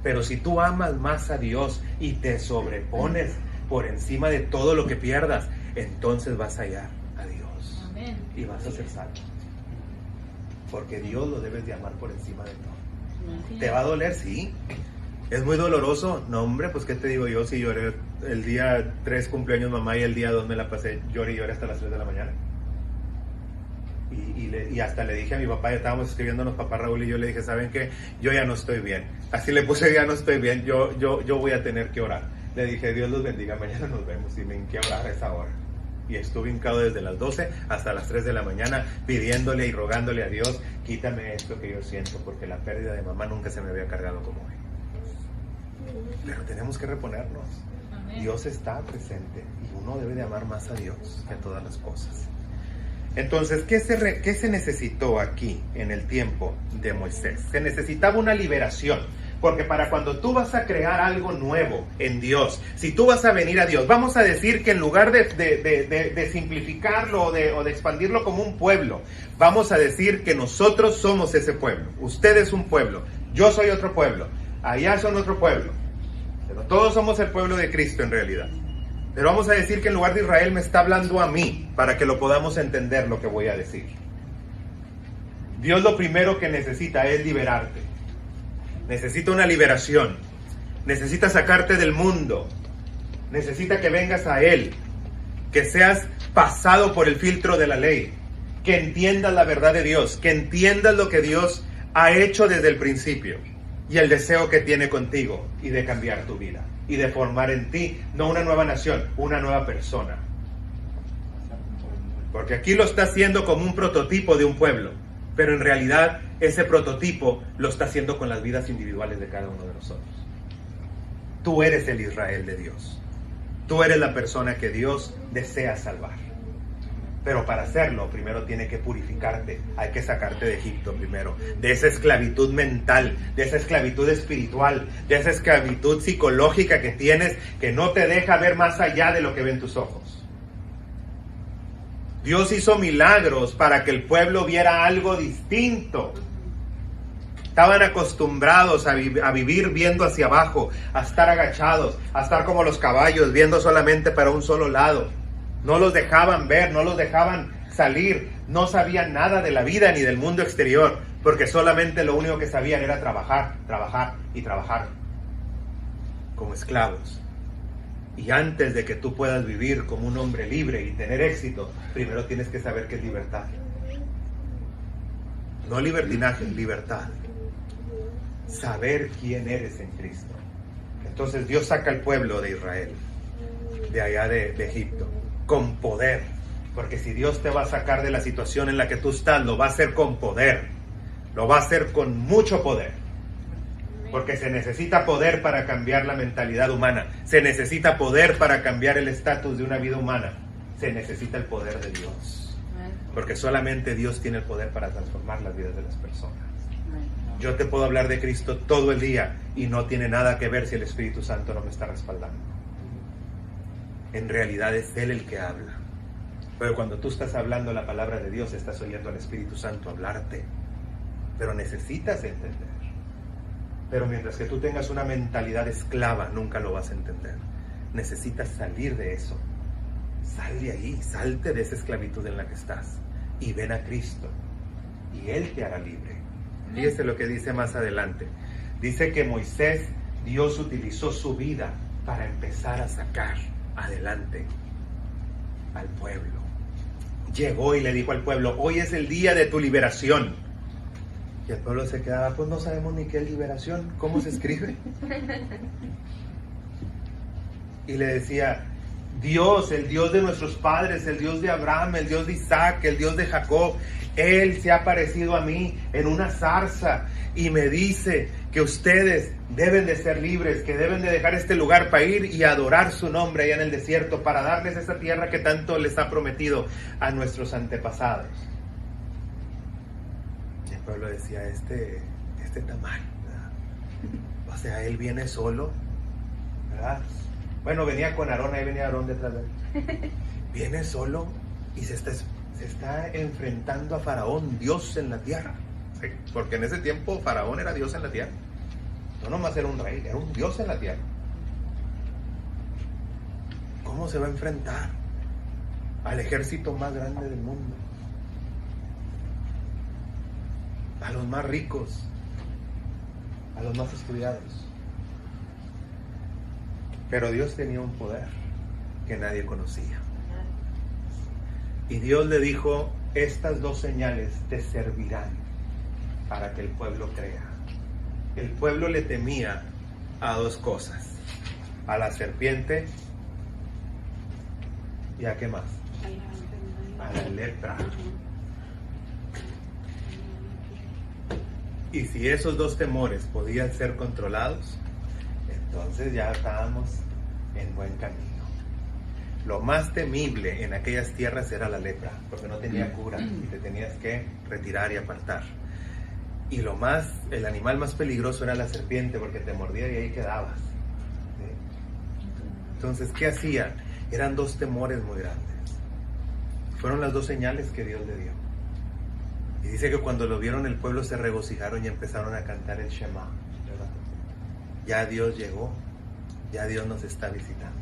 Pero si tú amas más a Dios y te sobrepones por encima de todo lo que pierdas, entonces vas a hallar a Dios. Amén. Y vas a ser salvo. Porque Dios lo debes de amar por encima de todo. ¿Te va a doler? Sí. ¿Es muy doloroso? No, hombre, pues qué te digo yo, si lloré el día 3 cumpleaños mamá y el día 2 me la pasé lloré y lloré hasta las 3 de la mañana. Y hasta le dije a mi papá, ya estábamos escribiéndonos papá Raúl y yo le dije, ¿saben qué? Yo ya no estoy bien. Así le puse, ya no estoy bien, yo voy a tener que orar. Le dije, Dios los bendiga, mañana nos vemos. Y me hinqué a orar a esa hora. Y estuve hincado desde las 12 hasta las 3 de la mañana pidiéndole y rogándole a Dios, quítame esto que yo siento, porque la pérdida de mamá nunca se me había cargado como hoy. Pero tenemos que reponernos. Amén. Dios está presente y uno debe de amar más a Dios que a todas las cosas. Entonces, ¿qué se necesitó aquí en el tiempo de Moisés? Se necesitaba una liberación. Porque para cuando tú vas a crear algo nuevo en Dios, si tú vas a venir a Dios, vamos a decir que en lugar de simplificarlo o de expandirlo como un pueblo, vamos a decir que nosotros somos ese pueblo. Usted es un pueblo, yo soy otro pueblo, allá son otro pueblo. Pero todos somos el pueblo de Cristo en realidad. Pero vamos a decir que en lugar de Israel me está hablando a mí, para que lo podamos entender lo que voy a decir. Dios lo primero que necesita es liberarte. Necesita una liberación, necesita sacarte del mundo, necesita que vengas a Él, que seas pasado por el filtro de la ley, que entiendas la verdad de Dios, que entiendas lo que Dios ha hecho desde el principio y el deseo que tiene contigo y de cambiar tu vida y de formar en ti, no una nueva nación, una nueva persona. Porque aquí lo está haciendo como un prototipo de un pueblo. Pero en realidad ese prototipo lo está haciendo con las vidas individuales de cada uno de nosotros. Tú eres el Israel de Dios. Tú eres la persona que Dios desea salvar. Pero para hacerlo, primero tiene que purificarte. Hay que sacarte de Egipto primero. De esa esclavitud mental, de esa esclavitud espiritual, de esa esclavitud psicológica que tienes, que no te deja ver más allá de lo que ven tus ojos. Dios hizo milagros para que el pueblo viera algo distinto. Estaban acostumbrados a vivir viendo hacia abajo, a estar agachados, a estar como los caballos, viendo solamente para un solo lado. No los dejaban ver, no los dejaban salir, no sabían nada de la vida ni del mundo exterior, porque solamente lo único que sabían era trabajar, trabajar y trabajar, como esclavos. Y antes de que tú puedas vivir como un hombre libre y tener éxito, primero tienes que saber qué es libertad. No libertinaje, libertad. Saber quién eres en Cristo. Entonces Dios saca al pueblo de Israel, de allá de Egipto, con poder. Porque si Dios te va a sacar de la situación en la que tú estás, lo va a hacer con poder. Lo va a hacer con mucho poder. Porque se necesita poder para cambiar la mentalidad humana. Se necesita poder para cambiar el estatus de una vida humana. Se necesita el poder de Dios. Porque solamente Dios tiene el poder para transformar las vidas de las personas. Yo te puedo hablar de Cristo todo el día y no tiene nada que ver si el Espíritu Santo no me está respaldando. En realidad es Él el que habla. Pero cuando tú estás hablando la palabra de Dios, estás oyendo al Espíritu Santo hablarte. Pero necesitas entender. Pero mientras que tú tengas una mentalidad esclava, nunca lo vas a entender. Necesitas salir de eso. Sal de ahí, salte de esa esclavitud en la que estás. Y ven a Cristo. Y Él te hará libre. Fíjese lo que dice más adelante. Dice que Moisés, Dios utilizó su vida para empezar a sacar adelante al pueblo. Llegó y le dijo al pueblo, hoy es el día de tu liberación. Y el pueblo se quedaba, pues no sabemos ni qué es liberación, ¿cómo se escribe? Y le decía, Dios, el Dios de nuestros padres, el Dios de Abraham, el Dios de Isaac, el Dios de Jacob, Él se ha aparecido a mí en una zarza y me dice que ustedes deben de ser libres, que deben de dejar este lugar para ir y adorar su nombre allá en el desierto, para darles esa tierra que tanto les ha prometido a nuestros antepasados. El pueblo decía, este tamaño, ¿verdad? O sea, él viene solo, ¿verdad? Bueno, venía con Aarón, ahí venía Aarón detrás de él. Viene solo y se está enfrentando a Faraón, Dios en la tierra. Sí, porque en ese tiempo Faraón era Dios en la tierra. No nomás era un rey, era un Dios en la tierra. ¿Cómo se va a enfrentar al ejército más grande del mundo? A los más ricos, a los más estudiados. Pero Dios tenía un poder que nadie conocía. Y Dios le dijo, estas dos señales te servirán para que el pueblo crea. El pueblo le temía a dos cosas: a la serpiente y a qué más, a la lepra. Y si esos dos temores podían ser controlados, entonces ya estábamos en buen camino. Lo más temible en aquellas tierras era la lepra, porque no tenía cura y te tenías que retirar y apartar. Y el animal más peligroso era la serpiente, porque te mordía y ahí quedabas. ¿Sí? Entonces, ¿qué hacían? Eran dos temores muy grandes. Fueron las dos señales que Dios le dio. Y dice que cuando lo vieron, el pueblo se regocijaron y empezaron a cantar el Shema, ¿verdad? Ya Dios llegó, ya Dios nos está visitando.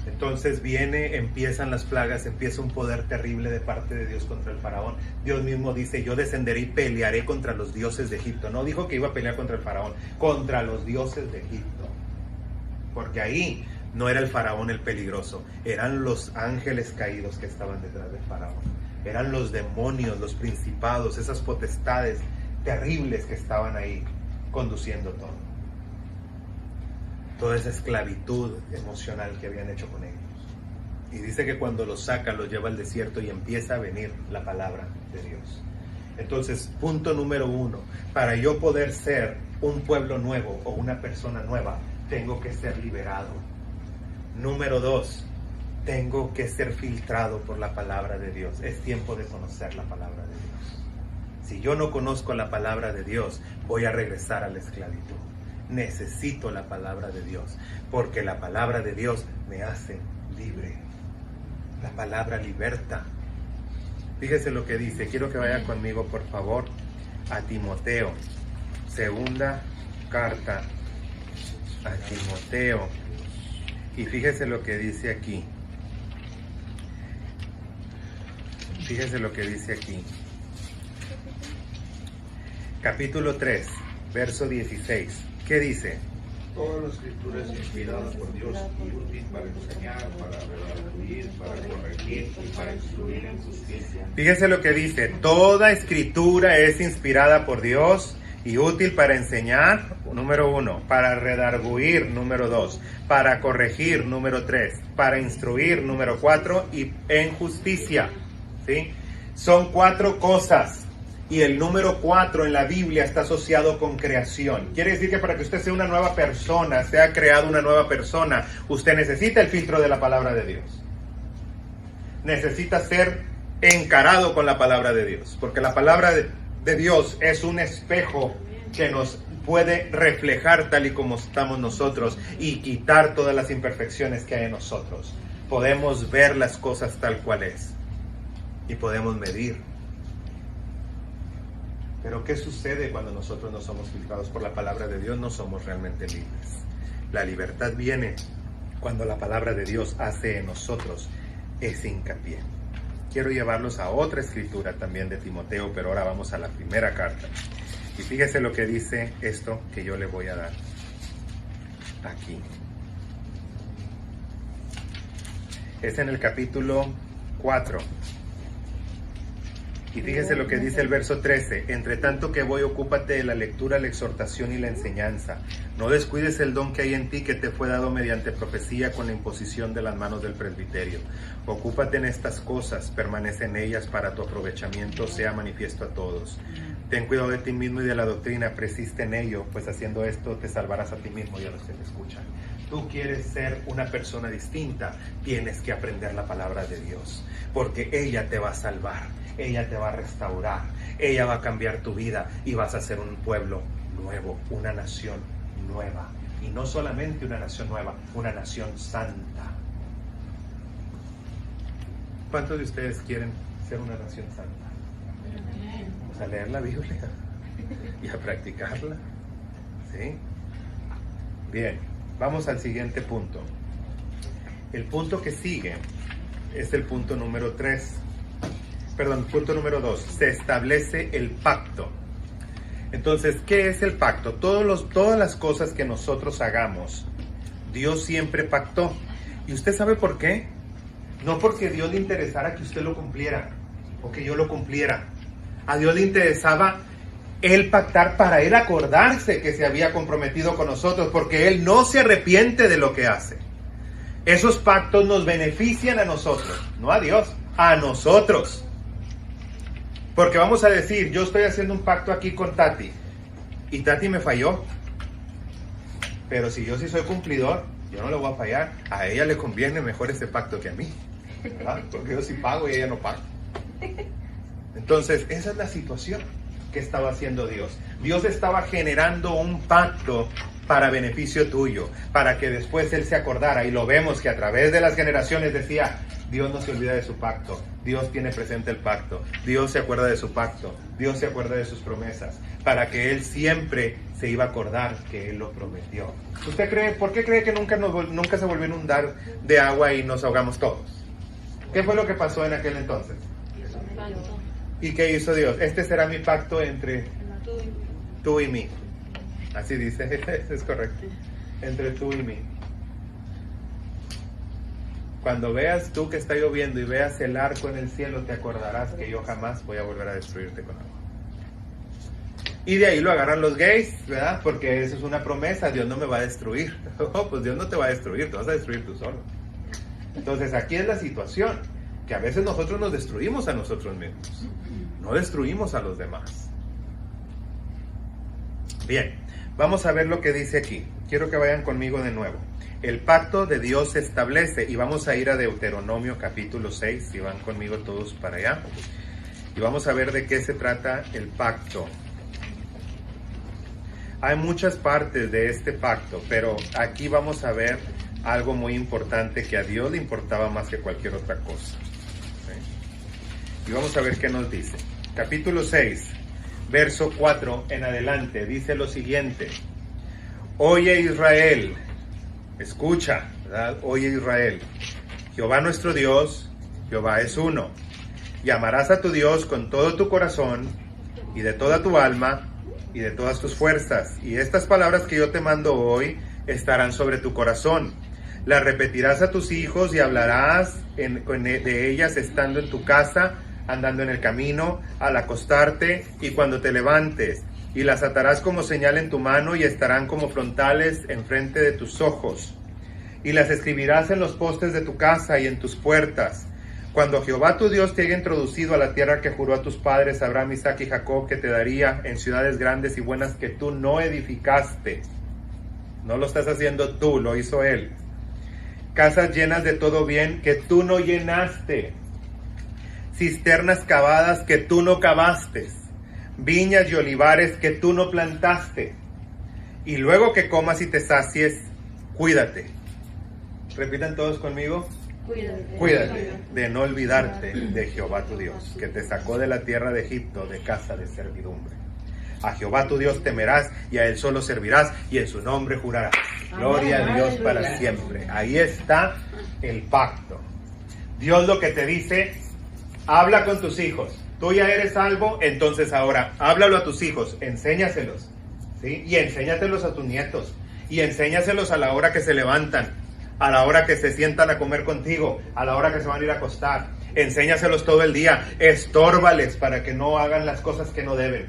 Entonces empiezan las plagas, empieza un poder terrible de parte de Dios contra el faraón. Dios mismo dice, yo descenderé y pelearé contra los dioses de Egipto. No dijo que iba a pelear contra el faraón, contra los dioses de Egipto. Porque ahí no era el faraón el peligroso, eran los ángeles caídos que estaban detrás del faraón. Eran los demonios, los principados, esas potestades terribles que estaban ahí conduciendo todo. Toda esa esclavitud emocional que habían hecho con ellos. Y dice que cuando los saca, los lleva al desierto y empieza a venir la palabra de Dios. Entonces, punto número 1, para yo poder ser un pueblo nuevo o una persona nueva, tengo que ser liberado. Número 2, tengo que ser filtrado por la palabra de Dios. Es tiempo de conocer la palabra de Dios. Si yo no conozco la palabra de Dios, voy a regresar a la esclavitud. Necesito la palabra de Dios, porque la palabra de Dios me hace libre. La palabra liberta. Fíjese lo que dice. Quiero que vaya conmigo, por favor, a Timoteo. Segunda carta a Timoteo. Y fíjese lo que dice aquí. Fíjese lo que dice aquí. Capítulo 3, verso 16. ¿Qué dice? Toda la escritura es inspirada por Dios y útil para enseñar, para redarguir, para corregir y para instruir en justicia. Fíjese lo que dice. Toda escritura es inspirada por Dios y útil para enseñar, número 1, para redarguir, número 2, para corregir, número 3, para instruir, número 4, y en justicia. ¿Sí? Son 4 cosas. Y el número 4 en la Biblia está asociado con creación. Quiere decir que para que usted sea una nueva persona, sea creado una nueva persona, usted necesita el filtro de la palabra de Dios. Necesita ser encarado con la palabra de Dios. Porque la palabra de Dios es un espejo que nos puede reflejar tal y como estamos nosotros y quitar todas las imperfecciones que hay en nosotros. Podemos ver las cosas tal cual es. Y podemos medir. Pero ¿qué sucede cuando nosotros no somos filtrados por la palabra de Dios? No somos realmente libres. La libertad viene cuando la palabra de Dios hace en nosotros ese hincapié. Quiero llevarlos a otra escritura también de Timoteo, pero ahora vamos a la primera carta. Y fíjese lo que dice esto que yo le voy a dar aquí. Es en el capítulo 4. Y fíjese lo que dice el verso 13. Entre tanto que voy, ocúpate de la lectura, la exhortación y la enseñanza. No descuides el don que hay en ti, que te fue dado mediante profecía con la imposición de las manos del presbiterio. Ocúpate en estas cosas, permanece en ellas para tu aprovechamiento sea manifiesto a todos. Ten cuidado de ti mismo y de la doctrina, persiste en ello, pues haciendo esto te salvarás a ti mismo y a los que te escuchan. Tú quieres ser una persona distinta, tienes que aprender la palabra de Dios, porque ella te va a salvar. Ella te va a restaurar, ella va a cambiar tu vida y vas a ser un pueblo nuevo, una nación nueva. Y no solamente una nación nueva, una nación santa. ¿Cuántos de ustedes quieren ser una nación santa? Vamos a leer la Biblia y a practicarla. ¿Sí? Bien, vamos al siguiente punto. El punto que sigue es el punto número 3. Perdón, punto número 2. Se establece el pacto. Entonces, ¿qué es el pacto? Todas las cosas que nosotros hagamos, Dios siempre pactó. ¿Y usted sabe por qué? No porque a Dios le interesara que usted lo cumpliera o que yo lo cumpliera. A Dios le interesaba Él pactar para Él acordarse que se había comprometido con nosotros, porque Él no se arrepiente de lo que hace. Esos pactos nos benefician a nosotros, no a Dios, a nosotros. Porque vamos a decir, yo estoy haciendo un pacto aquí con Tati y Tati me falló. Pero si yo sí soy cumplidor, yo no le voy a fallar. A ella le conviene mejor ese pacto que a mí, ¿verdad? Porque yo sí pago y ella no paga. Entonces, esa es la situación que estaba haciendo Dios. Dios estaba generando un pacto para beneficio tuyo, para que después Él se acordara. Y lo vemos que a través de las generaciones decía, Dios no se olvida de su pacto, Dios tiene presente el pacto, Dios se acuerda de su pacto, Dios se acuerda de sus promesas, para que Él siempre se iba a acordar que Él lo prometió. ¿Usted cree, por qué cree que nunca se volvió a inundar de agua y nos ahogamos todos? ¿Qué fue lo que pasó en aquel entonces? ¿Y qué hizo Dios? Este será mi pacto entre tú y mí. Así dice, es correcto. Entre tú y mí. Cuando veas tú que está lloviendo y veas el arco en el cielo, te acordarás que yo jamás voy a volver a destruirte con agua. Y de ahí lo agarran los gays, ¿verdad? Porque eso es una promesa, Dios no me va a destruir. Oh, pues Dios no te va a destruir, te vas a destruir tú solo. Entonces aquí es la situación, que a veces nosotros nos destruimos a nosotros mismos, no destruimos a los demás. Bien, vamos a ver lo que dice aquí. Quiero que vayan conmigo de nuevo. El pacto de Dios se establece, y vamos a ir a Deuteronomio capítulo 6, si van conmigo todos para allá, y vamos a ver de qué se trata el pacto. Hay muchas partes de este pacto, pero aquí vamos a ver algo muy importante que a Dios le importaba más que cualquier otra cosa. ¿Sí? Y vamos a ver qué nos dice. Capítulo 6, verso 4 en adelante, dice lo siguiente. Oye Israel, escucha, ¿verdad? Oye Israel, Jehová nuestro Dios, Jehová es uno. Y amarás a tu Dios con todo tu corazón y de toda tu alma y de todas tus fuerzas. Y estas palabras que yo te mando hoy estarán sobre tu corazón. Las repetirás a tus hijos y hablarás de ellas estando en tu casa, andando en el camino, al acostarte y cuando te levantes. Y las atarás como señal en tu mano y estarán como frontales enfrente de tus ojos. Y las escribirás en los postes de tu casa y en tus puertas. Cuando Jehová tu Dios te haya introducido a la tierra que juró a tus padres, Abraham, Isaac y Jacob, que te daría en ciudades grandes y buenas que tú no edificaste. No lo estás haciendo tú, lo hizo Él. Casas llenas de todo bien que tú no llenaste. Cisternas cavadas que tú no cavaste. Viñas y olivares que tú no plantaste. Y luego que comas y te sacies, cuídate. Repitan todos conmigo. Cuídate de no olvidarte de Jehová tu Dios, que te sacó de la tierra de Egipto, de casa de servidumbre. A Jehová tu Dios temerás y a Él solo servirás y en su nombre jurarás. Gloria a Dios para siempre. Ahí está el pacto. Dios lo que te dice, habla con tus hijos. Tú ya eres salvo, entonces ahora háblalo a tus hijos, enséñaselos, ¿sí? Y enséñatelos a tus nietos, y enséñaselos a la hora que se levantan, a la hora que se sientan a comer contigo, a la hora que se van a ir a acostar. Enséñaselos todo el día, estórbales para que no hagan las cosas que no deben.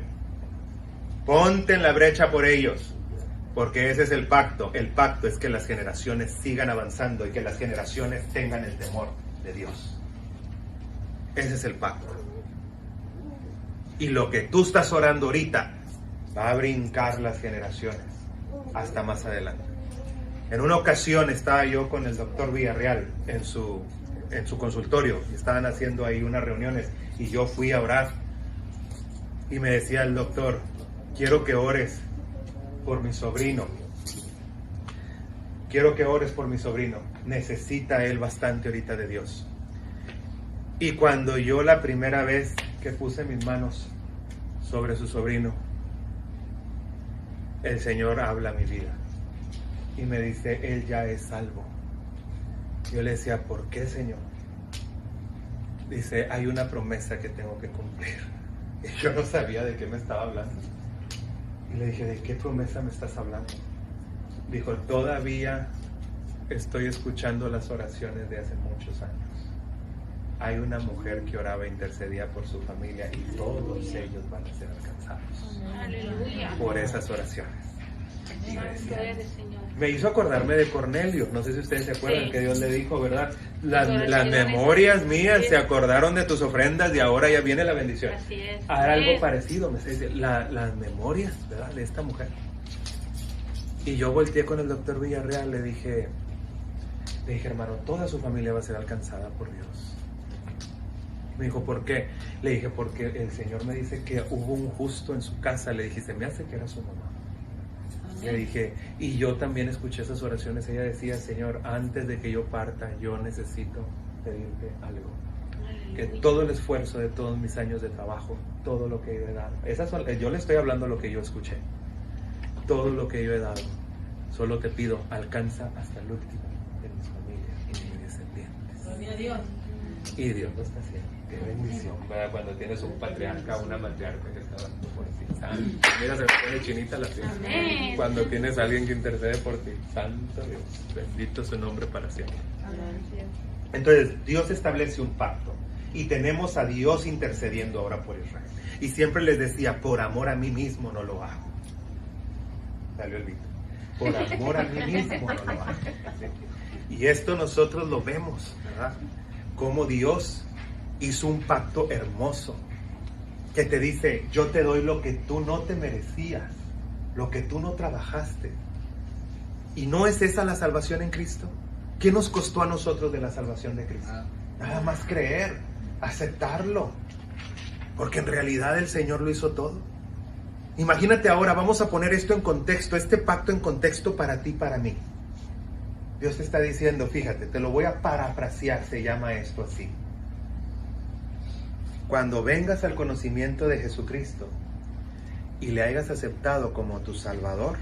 Ponte en la brecha por ellos, porque ese es el pacto. El pacto es que las generaciones sigan avanzando y que las generaciones tengan el temor de Dios. Ese es el pacto. Y lo que tú estás orando ahorita va a brincar las generaciones hasta más adelante. En una ocasión estaba yo con el doctor Villarreal en su consultorio. Estaban haciendo ahí unas reuniones y yo fui a orar. Y me decía el doctor, quiero que ores por mi sobrino. Quiero que ores por mi sobrino. Necesita él bastante ahorita de Dios. Y cuando yo la primera vez que puse mis manos sobre su sobrino, el Señor habla a mi vida y me dice, él ya es salvo. Yo le decía, ¿por qué, Señor? Dice, hay una promesa que tengo que cumplir. Y yo no sabía de qué me estaba hablando. Y le dije, ¿de qué promesa me estás hablando? Dijo, todavía estoy escuchando las oraciones de hace muchos años. Hay una mujer que oraba e intercedía por su familia y todos ellos van a ser alcanzados. Aleluya. Por esas oraciones. Y Gloria al Señor. me hizo acordarme de Cornelio. No sé si ustedes se acuerdan Sí. que Dios le dijo, ¿verdad? Las oraciones. memorias mías Sí. se acordaron de tus ofrendas y ahora ya viene la bendición. Así es. Ahora algo Sí. parecido, me dice, las memorias, ¿verdad? De esta mujer. Y yo volteé con el doctor Villarreal, le dije, hermano, toda su familia va a ser alcanzada por Dios. Me dijo, ¿por qué? Le dije, porque el Señor me dice que hubo un justo en su casa. Le dije, se me hace que era su mamá. Le dije, y yo también escuché esas oraciones. Ella decía, Señor, antes de que yo parta, yo necesito pedirte algo. Que todo el esfuerzo de todos mis años de trabajo, todo lo que yo he dado, yo le estoy hablando lo que yo escuché. Todo lo que yo he dado, solo te pido, alcanza hasta el último de mis familias y de mis descendientes. Gloria a Dios. Y Dios lo está haciendo. Qué bendición, ¿verdad? Cuando tienes un patriarca o una matriarca que está dando por ti. Santo. Mira, se me pone chinita la piel. Amén. Cuando tienes a alguien que intercede por ti. Santo Dios. Bendito su nombre para siempre. Entonces, Dios establece un pacto. Y tenemos a Dios intercediendo ahora por Israel. Y siempre les decía, por amor a mí mismo no lo hago. Salió el Vito. Por amor a mí mismo no lo hago. ¿Sí? Y esto nosotros lo vemos, ¿verdad? Como Dios hizo un pacto hermoso que te dice, yo te doy lo que tú no te merecías, lo que tú no trabajaste. ¿Y no es esa la salvación en Cristo? ¿Qué nos costó a nosotros de la salvación de Cristo? Nada más creer, aceptarlo, porque en realidad el Señor lo hizo todo. Imagínate ahora, vamos a poner esto en contexto, este pacto en contexto para ti, para mí. Dios te está diciendo, fíjate, te lo voy a parafrasear, se llama esto así. Cuando vengas al conocimiento de Jesucristo y le hayas aceptado como tu Salvador,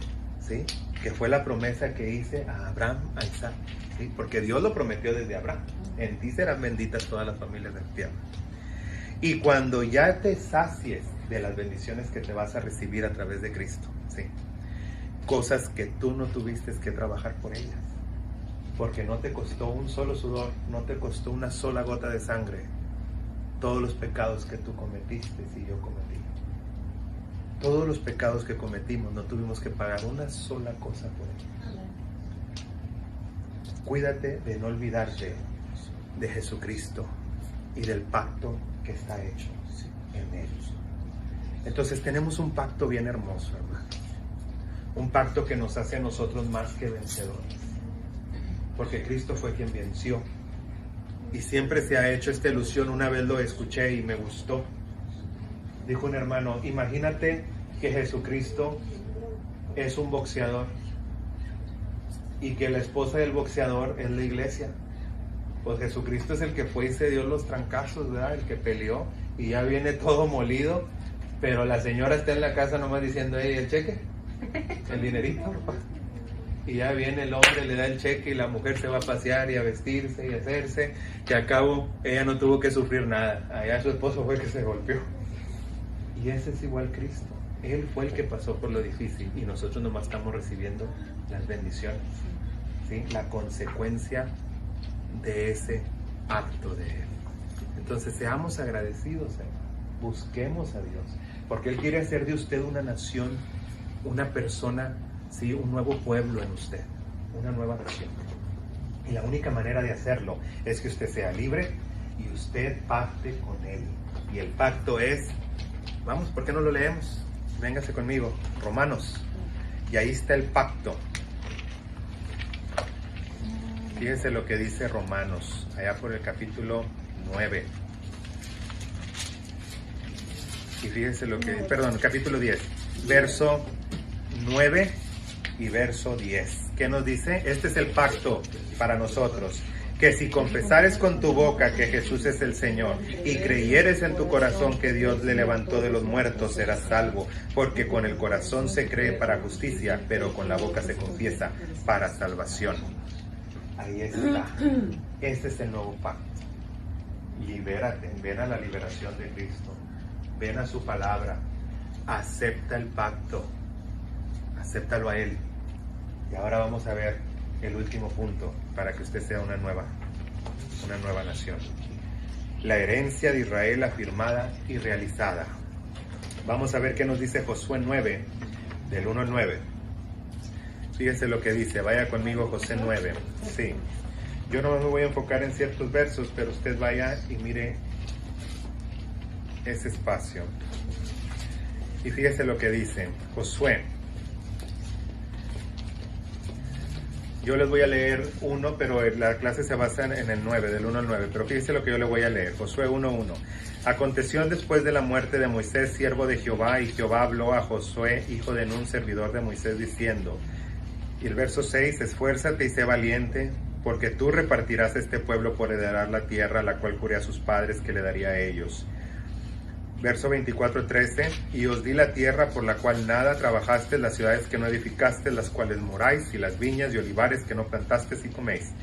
¿sí? Que fue la promesa que hice a Abraham, a Isaac, ¿sí? Porque Dios lo prometió desde Abraham. En ti serán benditas todas las familias del tierra. Y cuando ya te sacies de las bendiciones que te vas a recibir a través de Cristo, ¿sí? Cosas que tú no tuviste que trabajar por ellas. Porque no te costó un solo sudor, no te costó una sola gota de sangre. Todos los pecados que tú cometiste y yo cometí. Todos los pecados que cometimos, no tuvimos que pagar una sola cosa por ellos. Cuídate de no olvidarte de Jesucristo y del pacto que está hecho en Él. Entonces tenemos un pacto bien hermoso, hermano. Un pacto que nos hace a nosotros más que vencedores. Porque Cristo fue quien venció. Y siempre se ha hecho esta ilusión. Una vez lo escuché y me gustó. Dijo un hermano, imagínate que Jesucristo es un boxeador y que la esposa del boxeador es la iglesia. Pues Jesucristo es el que fue y se dio los trancazos, ¿verdad? El que peleó y ya viene todo molido, pero la señora está en la casa nomás diciendo, hey, el cheque, el dinerito, papá. Y ya viene el hombre, le da el cheque y la mujer se va a pasear y a vestirse y a hacerse, que a cabo ella no tuvo que sufrir nada, allá su esposo fue el que se golpeó. Y ese es igual Cristo, Él fue el que pasó por lo difícil y nosotros nomás estamos recibiendo las bendiciones, ¿sí? La consecuencia de ese acto de Él. Entonces seamos agradecidos, busquemos a Dios, porque Él quiere hacer de usted una nación, una persona, ¿sí? Un nuevo pueblo en usted, una nueva nación. Y la única manera de hacerlo es que usted sea libre y usted pacte con Él. Y el pacto es, vamos, ¿por qué no lo leemos? Véngase conmigo, Romanos. Y ahí está el pacto. Fíjense lo que dice Romanos, allá por el capítulo 9. Y fíjense lo que, capítulo 10, verso 9 y verso 10. ¿Qué nos dice? Este es el pacto para nosotros. que si confesares con tu boca que Jesús es el Señor y creyeres en tu corazón que Dios le levantó de los muertos, serás salvo, porque con el corazón se cree para justicia, pero con la boca se confiesa para salvación. Ahí está. Este es el nuevo pacto. Libérate, ven a la liberación de Cristo, ven a su palabra, acepta el pacto, acéptalo a Él. Y ahora vamos a ver el último punto para que usted sea una nueva nación. La herencia de Israel afirmada y realizada. Vamos a ver qué nos dice Josué 9, del 1 al 9. Fíjese lo que dice, vaya conmigo Josué 9. Sí, yo no me voy a enfocar en ciertos versos, pero usted vaya y mire ese espacio. Y fíjese lo que dice Josué. Yo les voy a leer uno, pero la clase se basa en el 9, del 1 al 9. Pero fíjese lo que yo le voy a leer. Josué 1:1. Aconteció después de la muerte de Moisés, siervo de Jehová, y Jehová habló a Josué, hijo de Nun, servidor de Moisés, diciendo. Y el verso 6, esfuérzate y sé valiente, porque tú repartirás este pueblo por heredar la tierra, la cual juré a sus padres que le daría a ellos. Verso 24-13, y os di la tierra por la cual nada trabajaste, las ciudades que no edificaste, las cuales moráis, y las viñas y olivares que no plantaste y coméis.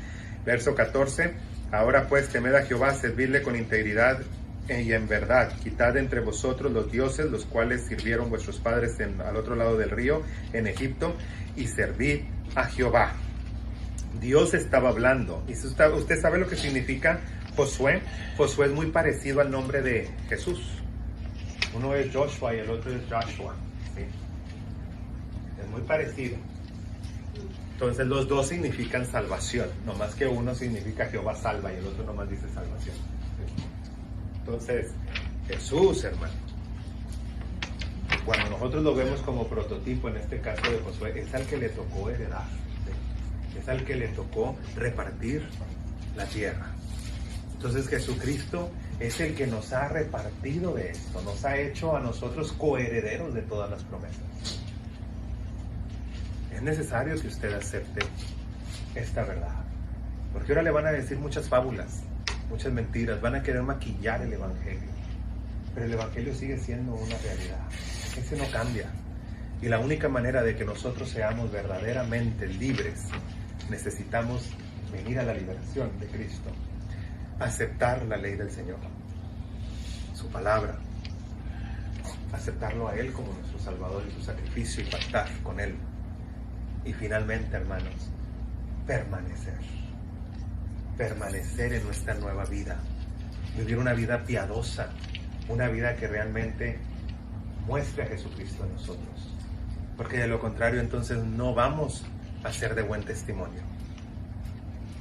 Verso 14, ahora pues temed a Jehová, servidle con integridad y en verdad, quitad entre vosotros los dioses, los cuales sirvieron vuestros padres al otro lado del río, en Egipto, y servid a Jehová. Dios estaba hablando, y usted sabe lo que significa Josué. Josué es muy parecido al nombre de Jesús. Uno es Joshua y el otro es Joshua, ¿sí? Es muy parecido. Entonces los dos significan salvación, no más que uno significa Jehová salva y el otro nomás dice salvación, ¿sí? Entonces, Jesús, hermano, cuando nosotros lo vemos como prototipo, en este caso de Josué, es al que le tocó heredar, ¿sí? Es al que le tocó repartir la tierra. Entonces Jesucristo es el que nos ha repartido de esto, nos ha hecho a nosotros coherederos de todas las promesas. Es necesario que usted acepte esta verdad, porque ahora le van a decir muchas fábulas, muchas mentiras, van a querer maquillar el Evangelio, pero el Evangelio sigue siendo una realidad, ese no cambia. Y la única manera de que nosotros seamos verdaderamente libres, necesitamos venir a la liberación de Cristo, aceptar la ley del Señor, su palabra, aceptarlo a Él como nuestro Salvador y su sacrificio y pactar con Él. Y finalmente, hermanos, permanecer en nuestra nueva vida, vivir una vida piadosa, una vida que realmente muestre a Jesucristo en nosotros, porque de lo contrario entonces no vamos a ser de buen testimonio.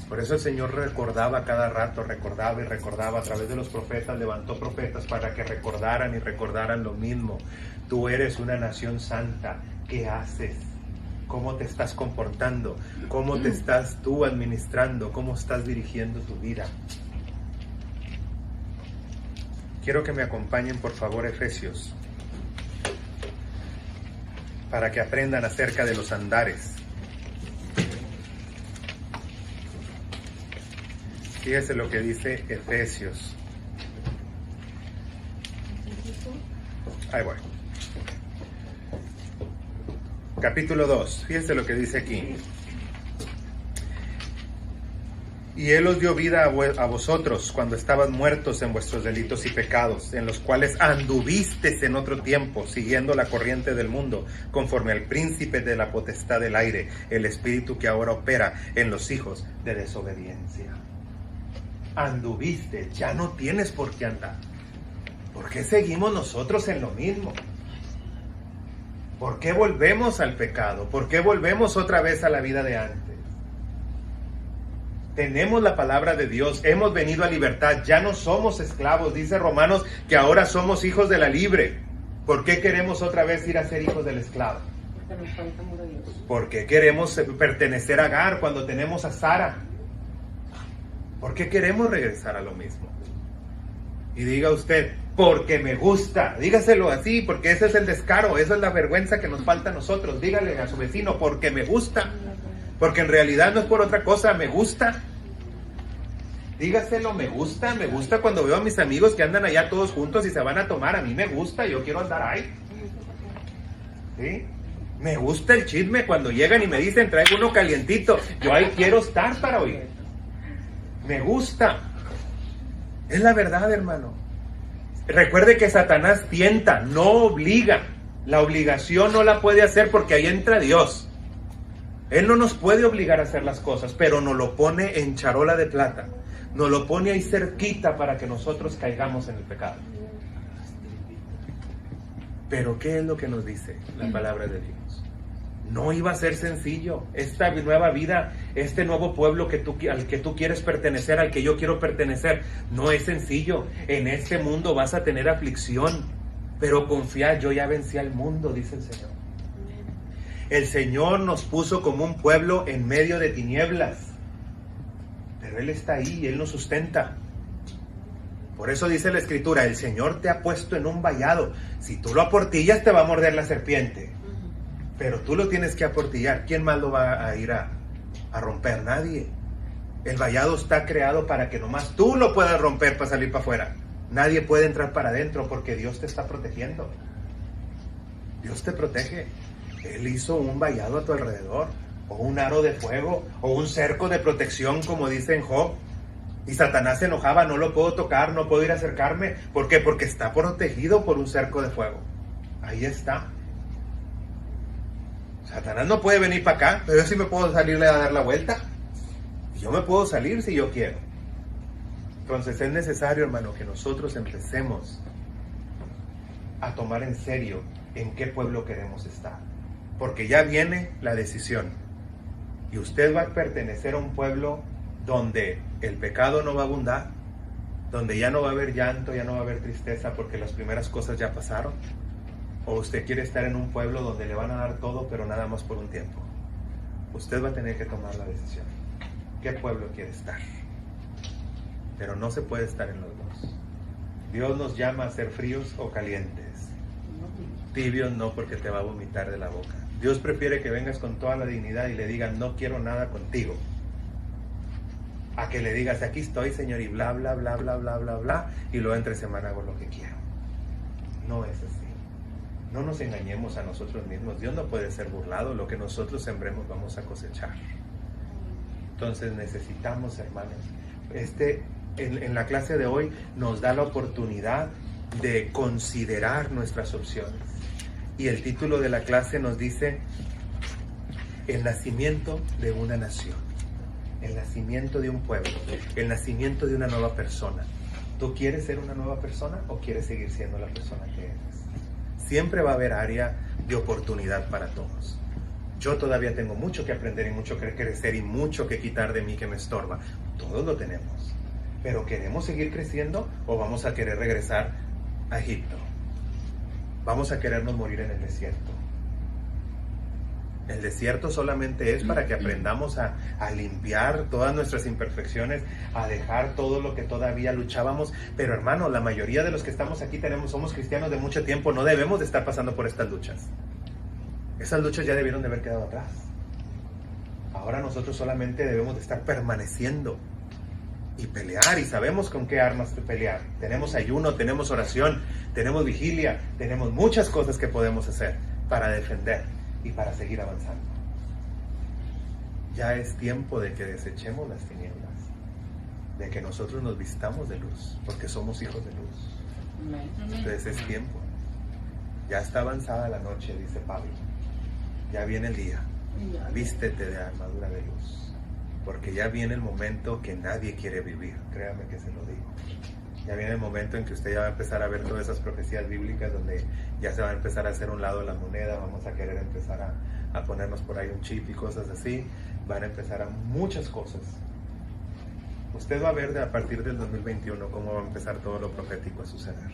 Por eso el Señor recordaba cada rato, recordaba y recordaba a través de los profetas, levantó profetas para que recordaran y recordaran lo mismo. Tú eres una nación santa, ¿qué haces? ¿Cómo te estás comportando? ¿Cómo te estás tú administrando? ¿Cómo estás dirigiendo tu vida? Quiero que me acompañen por favor Efesios, para que aprendan acerca de los andares. Fíjese lo que dice Efesios. Ahí voy. Capítulo 2. Fíjese lo que dice aquí. Y Él os dio vida a vosotros cuando estabas muertos en vuestros delitos y pecados, en los cuales anduvisteis en otro tiempo, siguiendo la corriente del mundo, conforme al príncipe de la potestad del aire, el espíritu que ahora opera en los hijos de desobediencia. Anduviste, ya no tienes por qué andar. ¿Por qué seguimos nosotros en lo mismo? ¿Por qué volvemos al pecado? ¿Por qué volvemos otra vez a la vida de antes? Tenemos la palabra de Dios, hemos venido a libertad, ya no somos esclavos. Dice Romanos que ahora somos hijos de la libre. ¿Por qué queremos otra vez ir a ser hijos del esclavo? Porque nos falta amor a Dios. ¿Por qué queremos pertenecer a Agar cuando tenemos a Sara? ¿Por qué queremos regresar a lo mismo? Y diga usted, porque me gusta. Dígaselo así, porque ese es el descaro, esa es la vergüenza que nos falta a nosotros. Dígale a su vecino, porque me gusta. Porque en realidad no es por otra cosa, me gusta. Dígaselo, me gusta cuando veo a mis amigos que andan allá todos juntos y se van a tomar. A mí me gusta, yo quiero andar ahí. ¿Sí? Me gusta el chisme cuando llegan y me dicen, traigo uno calientito. Yo ahí quiero estar para oír. Me gusta. Es la verdad, hermano. Recuerde que Satanás tienta, no obliga. La obligación no la puede hacer porque ahí entra Dios. Él no nos puede obligar a hacer las cosas, pero nos lo pone en charola de plata. Nos lo pone ahí cerquita para que nosotros caigamos en el pecado. Pero ¿qué es lo que nos dice la palabra de Dios? No iba a ser sencillo. Esta nueva vida, este nuevo pueblo al que tú quieres pertenecer, al que yo quiero pertenecer, no es sencillo. En este mundo vas a tener aflicción, pero confía, yo ya vencí al mundo, dice el Señor. El Señor nos puso como un pueblo en medio de tinieblas, pero Él está ahí y Él nos sustenta. Por eso dice la Escritura, el Señor te ha puesto en un vallado. Si tú lo aportillas te va a morder la serpiente, pero tú lo tienes que aportillar. ¿Quién más lo va a ir a romper? Nadie. El vallado está creado para que nomás tú lo puedas romper para salir para afuera. Nadie puede entrar para adentro porque Dios te está protegiendo. Dios te protege. Él hizo un vallado a tu alrededor, o un aro de fuego, o un cerco de protección, como dice en Job. Y Satanás se enojaba, no lo puedo tocar, no puedo ir a acercarme. ¿Por qué? Porque está protegido por un cerco de fuego. Ahí está. Satanás no puede venir para acá, pero yo sí me puedo salirle a dar la vuelta. Y yo me puedo salir si yo quiero. Entonces es necesario, hermano, que nosotros empecemos a tomar en serio en qué pueblo queremos estar. Porque ya viene la decisión. Y usted va a pertenecer a un pueblo donde el pecado no va a abundar, donde ya no va a haber llanto, ya no va a haber tristeza porque las primeras cosas ya pasaron. O usted quiere estar en un pueblo donde le van a dar todo, pero nada más por un tiempo. Usted va a tener que tomar la decisión. ¿Qué pueblo quiere estar? Pero no se puede estar en los dos. Dios nos llama a ser fríos o calientes. Tibios no, porque te va a vomitar de la boca. Dios prefiere que vengas con toda la dignidad y le digas, no quiero nada contigo, a que le digas, aquí estoy, Señor, y bla, bla, bla, bla, bla, bla, bla, y luego entre semana hago lo que quiero. No es así. No nos engañemos a nosotros mismos. Dios no puede ser burlado. Lo que nosotros sembremos vamos a cosechar. Entonces necesitamos, hermanos, en la clase de hoy nos da la oportunidad de considerar nuestras opciones. Y el título de la clase nos dice, el nacimiento de una nación, el nacimiento de un pueblo, el nacimiento de una nueva persona. ¿Tú quieres ser una nueva persona o quieres seguir siendo la persona que eres? Siempre va a haber área de oportunidad para todos. Yo todavía tengo mucho que aprender y mucho que crecer y mucho que quitar de mí que me estorba. Todos lo tenemos. Pero ¿queremos seguir creciendo o vamos a querer regresar a Egipto? Vamos a querernos morir en el desierto. El desierto solamente es para que aprendamos a limpiar todas nuestras imperfecciones, a dejar todo lo que todavía luchábamos. Pero hermano, la mayoría de los que estamos aquí somos cristianos de mucho tiempo, no debemos de estar pasando por estas luchas. Esas luchas ya debieron de haber quedado atrás. Ahora nosotros solamente debemos de estar permaneciendo y pelear, y sabemos con qué armas pelear. Tenemos ayuno, tenemos oración, tenemos vigilia, tenemos muchas cosas que podemos hacer para defender y para seguir avanzando. Ya es tiempo de que desechemos las tinieblas, de que nosotros nos vistamos de luz, porque somos hijos de luz. Entonces es tiempo. Ya está avanzada la noche, dice Pablo. Ya viene el día. Vístete de armadura de luz. Porque ya viene el momento que nadie quiere vivir, créame que se lo digo. Ya viene el momento en que usted ya va a empezar a ver todas esas profecías bíblicas donde ya se va a empezar a hacer un lado la moneda, vamos a querer empezar a ponernos por ahí un chip y cosas así, van a empezar a muchas cosas. Usted va a ver a partir del 2021 cómo va a empezar todo lo profético a suceder.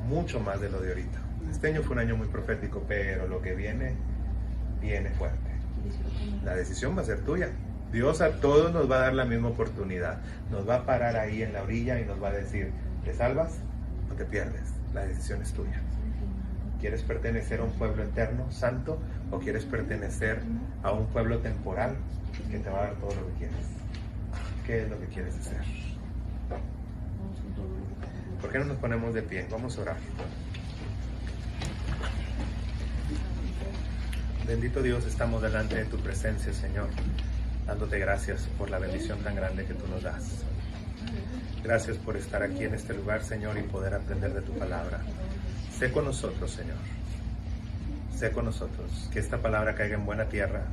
Mucho más de lo de ahorita. Este año fue un año muy profético, pero lo que viene fuerte. La decisión va a ser tuya. Dios a todos nos va a dar la misma oportunidad. Nos va a parar ahí en la orilla y nos va a decir, ¿te salvas o te pierdes? La decisión es tuya. ¿Quieres pertenecer a un pueblo eterno, santo, o quieres pertenecer a un pueblo temporal que te va a dar todo lo que quieres? ¿Qué es lo que quieres hacer? ¿Por qué no nos ponemos de pie? Vamos a orar. Bendito Dios, estamos delante de tu presencia, Señor, dándote gracias por la bendición tan grande que tú nos das. Gracias por estar aquí en este lugar, Señor, y poder aprender de tu palabra. Sé con nosotros, Señor. Sé con nosotros. Que esta palabra caiga en buena tierra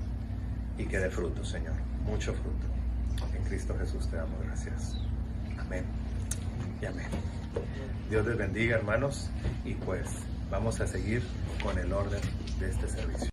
y que dé fruto, Señor. Mucho fruto. En Cristo Jesús te damos gracias. Amén y amén. Dios les bendiga, hermanos, y pues vamos a seguir con el orden de este servicio.